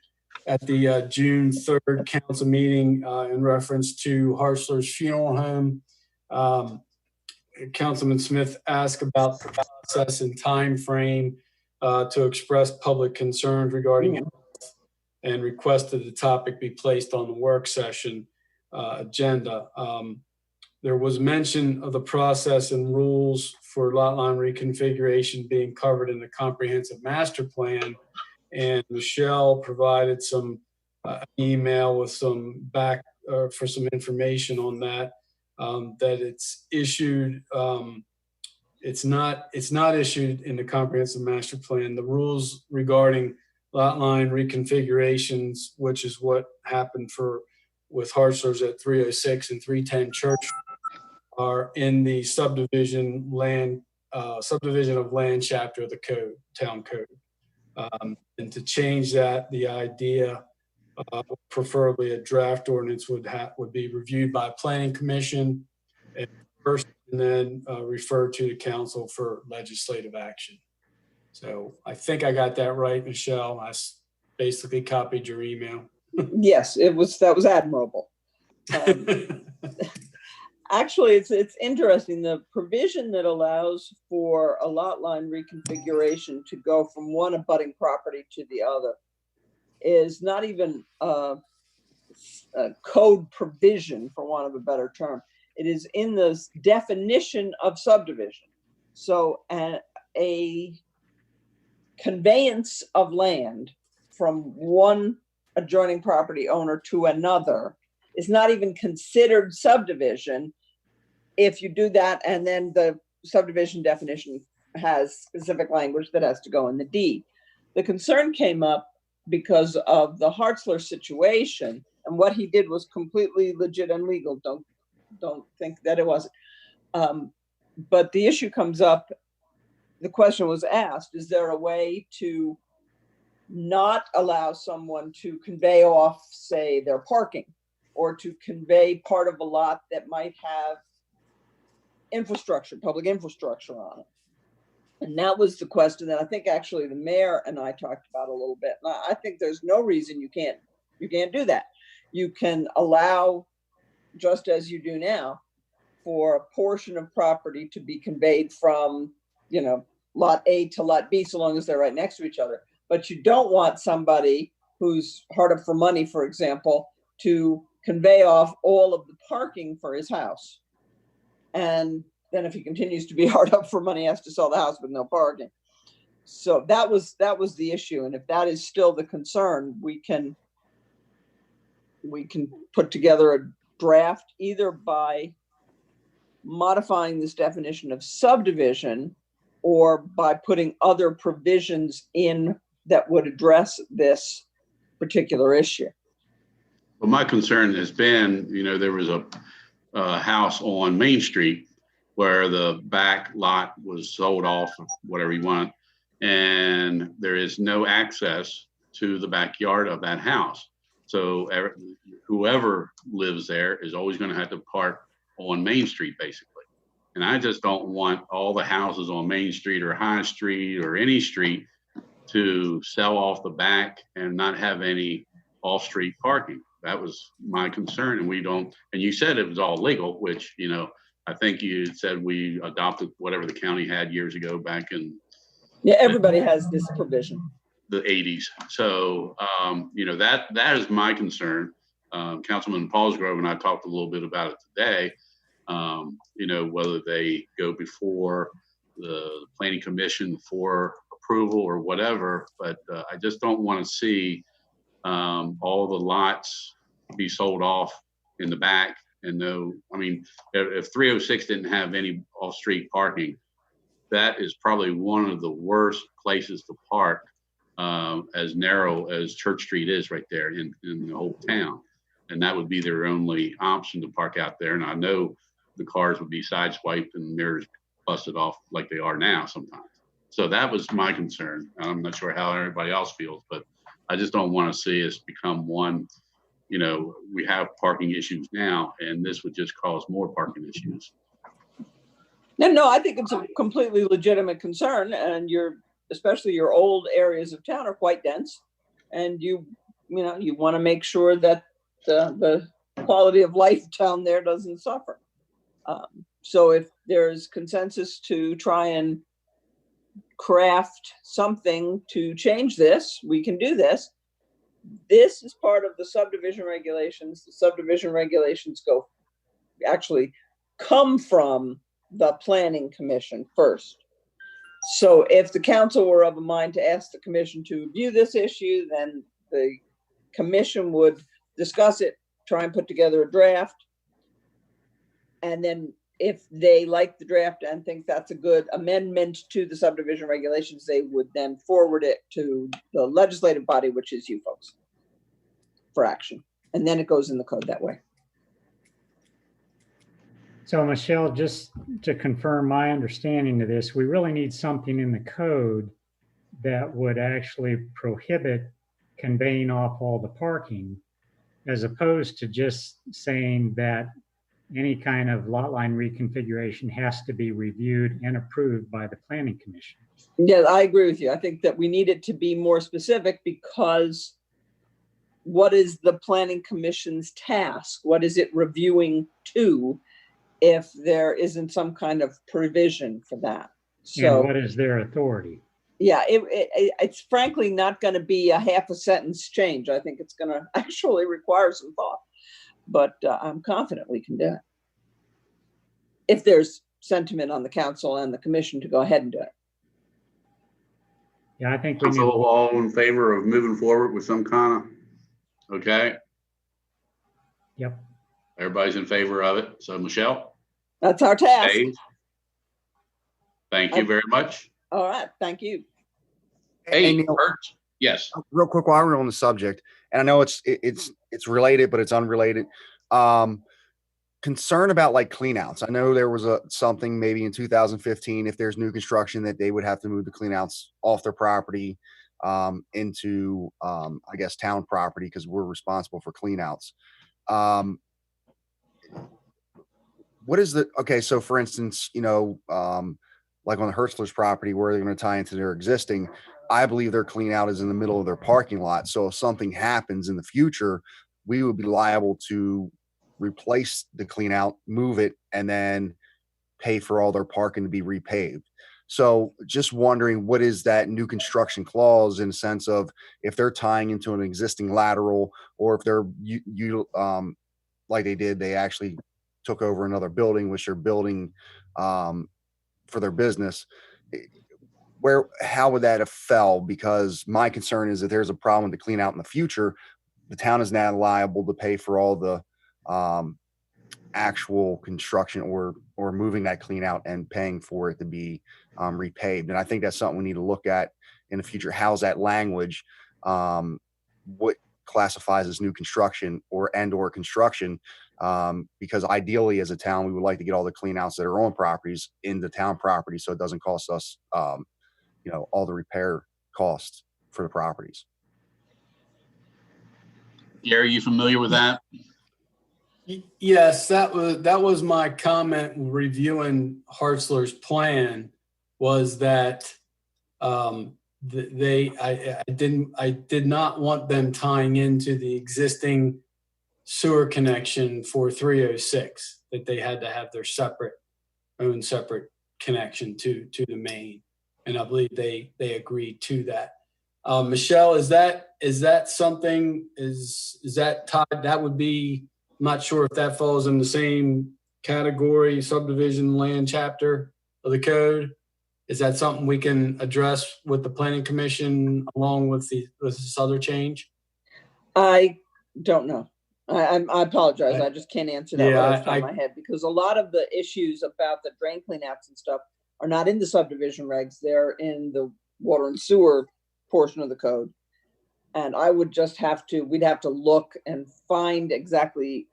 at the June 3rd council meeting in reference to Hartzler's funeral home. Councilman Smith asked about the process and time frame to express public concerns regarding health and requested the topic be placed on the work session agenda. There was mention of the process and rules for lot line reconfiguration being covered in the comprehensive master plan. And Michelle provided some email with some for some information on that, that it's issued. It's not issued in the comprehensive master plan. The rules regarding lot line reconfigurations, which is what happened with Hartzler's at 306 and 310 Church, are in the subdivision of land chapter of the town code. And to change that, the idea, preferably a draft ordinance would be reviewed by planning commission and first, and then referred to the council for legislative action. So I think I got that right, Michelle. I basically copied your email. Yes, that was admirable. Actually, it's interesting. The provision that allows for a lot line reconfiguration to go from one abutting property to the other is not even a code provision, for want of a better term. It is in the definition of subdivision. So a conveyance of land from one adjoining property owner to another is not even considered subdivision if you do that, and then the subdivision definition has specific language that has to go in the deed. The concern came up because of the Hartzler situation, and what he did was completely legit and legal. Don't think that it wasn't. But the issue comes up, the question was asked, is there a way to not allow someone to convey off, say, their parking, or to convey part of a lot that might have infrastructure, public infrastructure on it? And that was the question that I think actually the mayor and I talked about a little bit. And I think there's no reason you can't do that. You can allow, just as you do now, for a portion of property to be conveyed from, lot A to lot B, so long as they're right next to each other. But you don't want somebody who's hard up for money, for example, to convey off all of the parking for his house. And then if he continues to be hard up for money, he has to sell the house with no parking. So that was the issue. And if that is still the concern, we can put together a draft either by modifying this definition of subdivision or by putting other provisions in that would address this particular issue. Well, my concern has been, there was a house on Main Street where the back lot was sold off, whatever you want, and there is no access to the backyard of that house. So whoever lives there is always going to have to park on Main Street, basically. And I just don't want all the houses on Main Street or High Street or any street to sell off the back and not have any off-street parking. That was my concern. And and you said it was all legal, which, I think you said we adopted whatever the county had years ago back in. Yeah, everybody has this provision. The 80s. So, that is my concern. Councilman Paulsgrove and I talked a little bit about it today. Whether they go before the planning commission for approval or whatever, but I just don't want to see all the lots be sold off in the back. And if 306 didn't have any off-street parking, that is probably one of the worst places to park, as narrow as Church Street is right there in the whole town. And that would be their only option to park out there. And I know the cars would be sideswiped and mirrors busted off like they are now sometimes. So that was my concern. I'm not sure how everybody else feels, but I just don't want to see us become one. We have parking issues now, and this would just cause more parking issues. No, I think it's a completely legitimate concern, and especially your old areas of town are quite dense, and you want to make sure that the quality of life down there doesn't suffer. So if there's consensus to try and craft something to change this, we can do this. This is part of the subdivision regulations. The subdivision regulations come from the planning commission first. So if the council were of a mind to ask the commission to view this issue, then the commission would discuss it, try and put together a draft. And then if they like the draft and think that's a good amendment to the subdivision regulations, they would then forward it to the legislative body, which is you folks, for action. And then it goes in the code that way. So Michelle, just to confirm my understanding of this, we really need something in the code that would actually prohibit conveying off all the parking, as opposed to just saying that any kind of lot line reconfiguration has to be reviewed and approved by the planning commission. Yeah, I agree with you. I think that we need it to be more specific, because what is the planning commission's task? What is it reviewing to if there isn't some kind of provision for that? So and what is their authority? Yeah, it's frankly not going to be a half a sentence change. I think it's going to actually require some thought, but I'm confident we can do it if there's sentiment on the council and the commission to go ahead and do it. Yeah, I think we need. So all in favor of moving forward with some kind of, okay? Yep. Everybody's in favor of it. So Michelle? That's our task. Dave? Thank you very much. All right, thank you. Hey, Neil, Bert? Yes. real quick while we're on the subject, and I know it's related, but it's unrelated. Concern about like cleanouts. I know there was something maybe in 2015, if there's new construction, that they would have to move the cleanouts off their property into I guess town property, because we're responsible for cleanouts. What is okay, so for instance, like on the Hertzler's property where they're going to tie into their existing, I believe their clean out is in the middle of their parking lot. So if something happens in the future, we would be liable to replace the clean out, move it, and then pay for all their parking to be repaved. So just wondering, what is that new construction clause in the sense of if they're tying into an existing lateral, or if they're like they did, they actually took over another building, which they're building for their business. How would that have fell? Because my concern is that there's a problem to clean out in the future. The town is now liable to pay for all the actual construction or moving that clean out and paying for it to be repaved. And I think that's something we need to look at in the future. How's that language? What classifies as new construction or construction. Because ideally as a town, we would like to get all the clean outs that are on properties in the town property. So it doesn't cost us, all the repair costs for the properties. Gary, you familiar with that? Yes, that was my comment reviewing Hartzler's plan, was that I did not want them tying into the existing sewer connection for 306, that they had to have their own separate connection to the main. And I believe they agreed to that. Michelle, is that something, is that tied? That would be, I'm not sure if that falls in the same category, subdivision land chapter of the code. Is that something we can address with the planning commission along with this other change? I don't know. I apologize. I- I just can't answer that Yeah, right off the top of my head, because a lot of the issues about the drain cleanouts and stuff are not in the subdivision regs. They're in the water and sewer portion of the code. And I would just we'd have to look and find exactly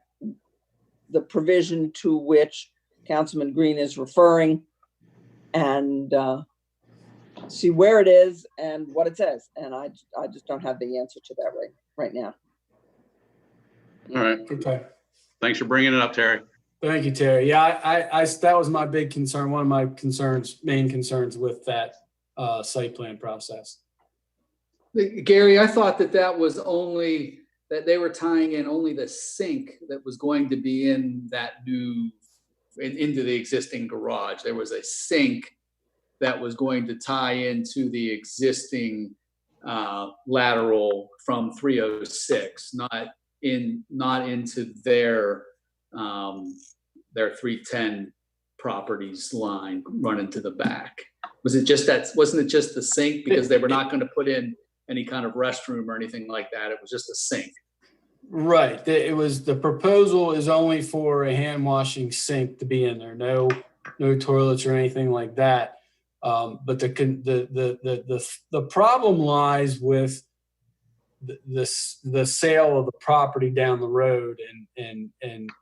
the provision to which Councilman Green is referring and see where it is and what it says. And I just don't have the answer to that right now. All right. Okay. Thanks for bringing it up, Terry. Thank you, Terry. Yeah, I that was my big concern. One of my main concerns with that site plan process. Gary, I thought that was only, that they were tying in only the sink that was going to be in that into the existing garage. There was a sink that was going to tie into the existing lateral from 306, not into their 310 properties line running to the back. Wasn't it just the sink? Because they were not going to put in any kind of restroom or anything like that. It was just a sink. Right. The proposal is only for a hand washing sink to be in there. No toilets or anything like that. But the problem lies with the sale of the property down the road, and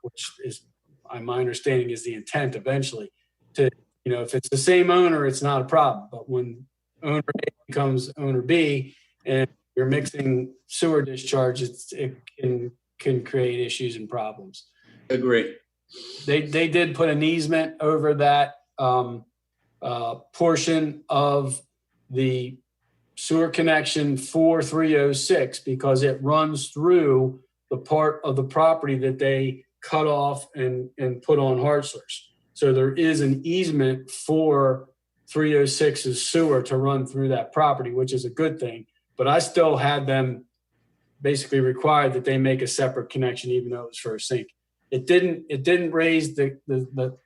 which is, my understanding, is the intent eventually to, if it's the same owner, it's not a problem. But when owner A becomes owner B and you're mixing sewer discharge, it can create issues and problems. Agree. They did put an easement over that portion of the sewer connection for 306 because it runs through the part of the property that they cut off and put on Hartzler's. So there is an easement for 306's sewer to run through that property, which is a good thing. But I still had them basically required that they make a separate connection, even though it was for a sink. It didn't raise the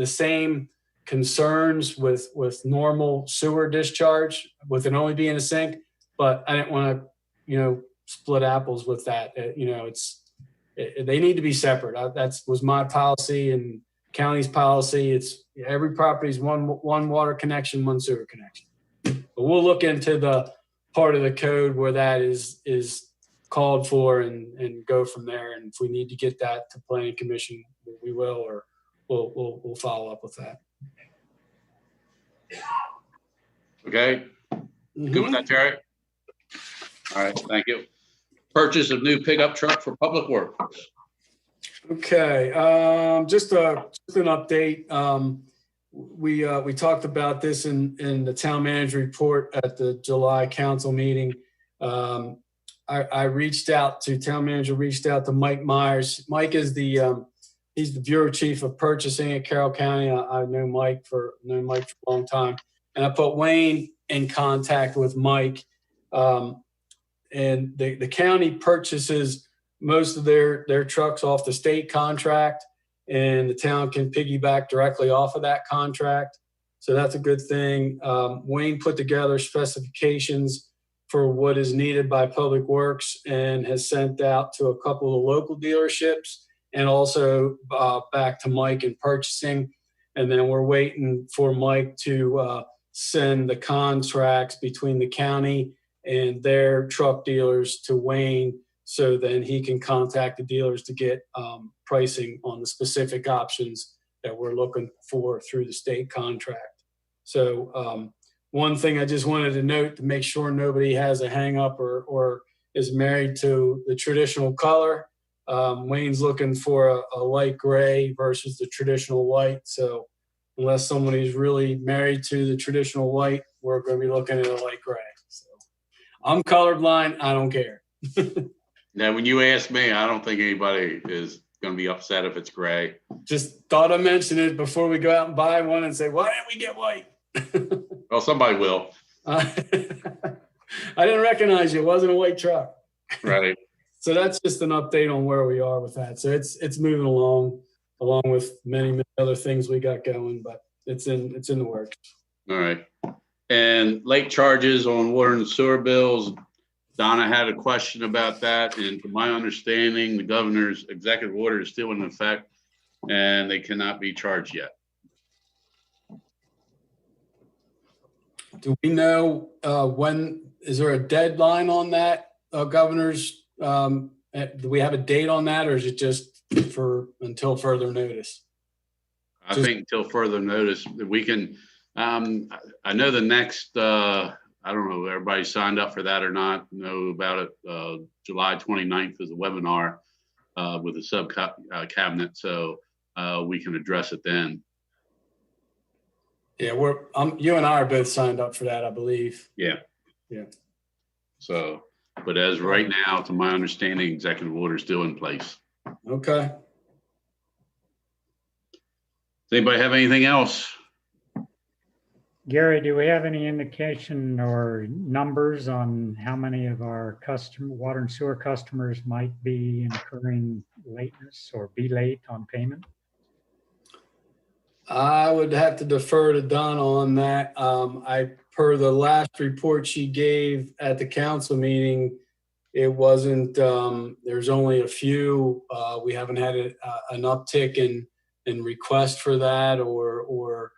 same concerns with normal sewer discharge, with it only being a sink. But I didn't want to, split apples with that. They need to be separate. That was my policy and county's policy. It's every property is one water connection, one sewer connection. But we'll look into the part of the code where that is called for and go from there. And if we need to get that to planning commission, we will, or we'll follow up with that. Okay. Good with that, Terry? All right. Thank you. Purchase of new pickup truck for public works. Okay. Just an update. We talked about this in the town manager report at the July council meeting. I reached out to town manager, reached out to Mike Myers. Mike is he's the bureau chief of purchasing at Carroll County. I've known Mike for a long time, and I put Wayne in contact with Mike. And the county purchases most of their trucks off the state contract, and the town can piggyback directly off of that contract. So that's a good thing. Wayne put together specifications for what is needed by Public Works and has sent out to a couple of local dealerships and also back to Mike in purchasing. And then we're waiting for Mike to send the contracts between the county and their truck dealers to Wayne So then he can contact the dealers to get pricing on the specific options that we're looking for through the state contract. So one thing I just wanted to note to make sure nobody has a hang up or is married to the traditional color. Wayne's looking for a light gray versus the traditional white. So unless somebody's really married to the traditional white, we're going to be looking at a light gray. So I'm colorblind. I don't care. Now, when you ask me, I don't think anybody is going to be upset if it's gray. Just thought I'd mention it before we go out and buy one and say, why didn't we get white? Well, somebody will. I didn't recognize you. It wasn't a white truck. Right. So that's just an update on where we are with that. So it's moving along with many other things we got going, but it's in the works. All right. And late charges on water and sewer bills. Donna had a question about that. And from my understanding, the governor's executive order is still in effect and they cannot be charged yet. Do we know when, is there a deadline on that, governor's? Do we have a date on that, or is it just until further notice? I think until further notice that we can, I know the next, I don't know, everybody signed up for that or not, know about it. July 29th is a webinar with the sub cabinet. So we can address it then. Yeah, you and I are both signed up for that, I believe. Yeah. Yeah. So, but as right now, to my understanding, executive order is still in place. Okay. Does anybody have anything else? Gary, do we have any indication or numbers on how many of our water and sewer customers might be incurring lateness or be late on payment? I would have to defer to Donna on that. Per the last report she gave at the council meeting, it wasn't, there's only a few. We haven't had an uptick in request for that or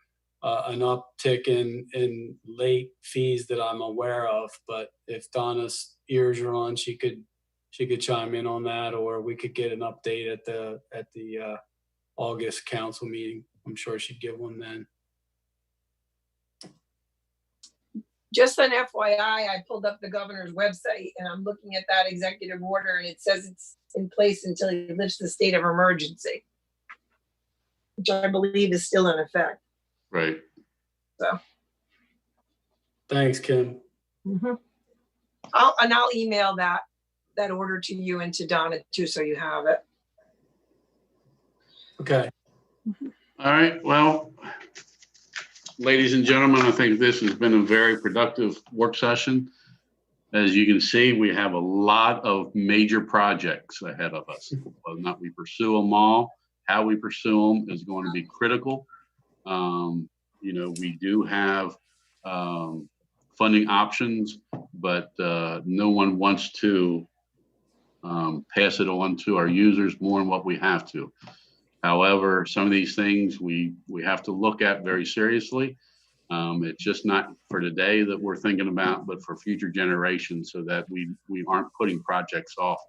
an uptick in late fees that I'm aware of. But if Donna's ears are on, she could chime in on that, or we could get an update at the August council meeting. I'm sure she'd give one then. Just an FYI, I pulled up the governor's website and I'm looking at that executive order and it says it's in place until he lifts the state of emergency, which I believe is still in effect. Right. So. Thanks, Kim. Mm-hmm. I'll email that order to you and to Donna too, so you have it. Okay. All right. Well, ladies and gentlemen, I think this has been a very productive work session. As you can see, we have a lot of major projects ahead of us. Whether or not we pursue them all, how we pursue them is going to be critical. You know, we do have funding options, but no one wants to pass it on to our users more than what we have to. However, some of these things we have to look at very seriously. It's just not for today that we're thinking about, but for future generations, so that we aren't putting projects off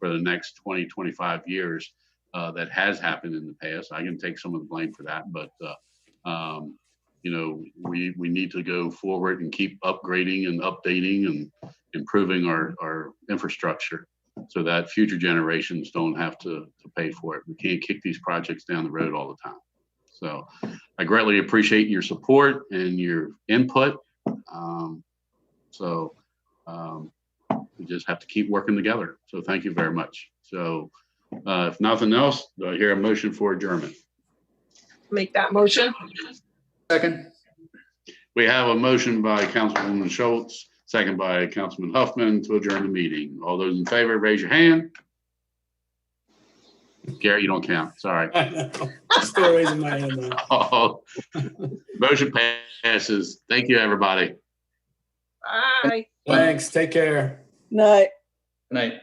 for the next 20, 25 years. That has happened in the past. I can take some of the blame for that, but you know, we need to go forward and keep upgrading and updating and improving our infrastructure, so that future generations don't have to pay for it. We can't kick these projects down the road all the time. So I greatly appreciate your support and your input. We just have to keep working together. So thank you very much. So if nothing else, do I hear a motion for adjournment? Make that motion. Second. We have a motion by Councilwoman Schultz, second by Councilman Huffman to adjourn the meeting. All those in favor, raise your hand. Gary, you don't count. Sorry. I'm still raising my hand now. Oh, motion passes. Thank you, everybody. Bye. Thanks. Take care. Night. Good night.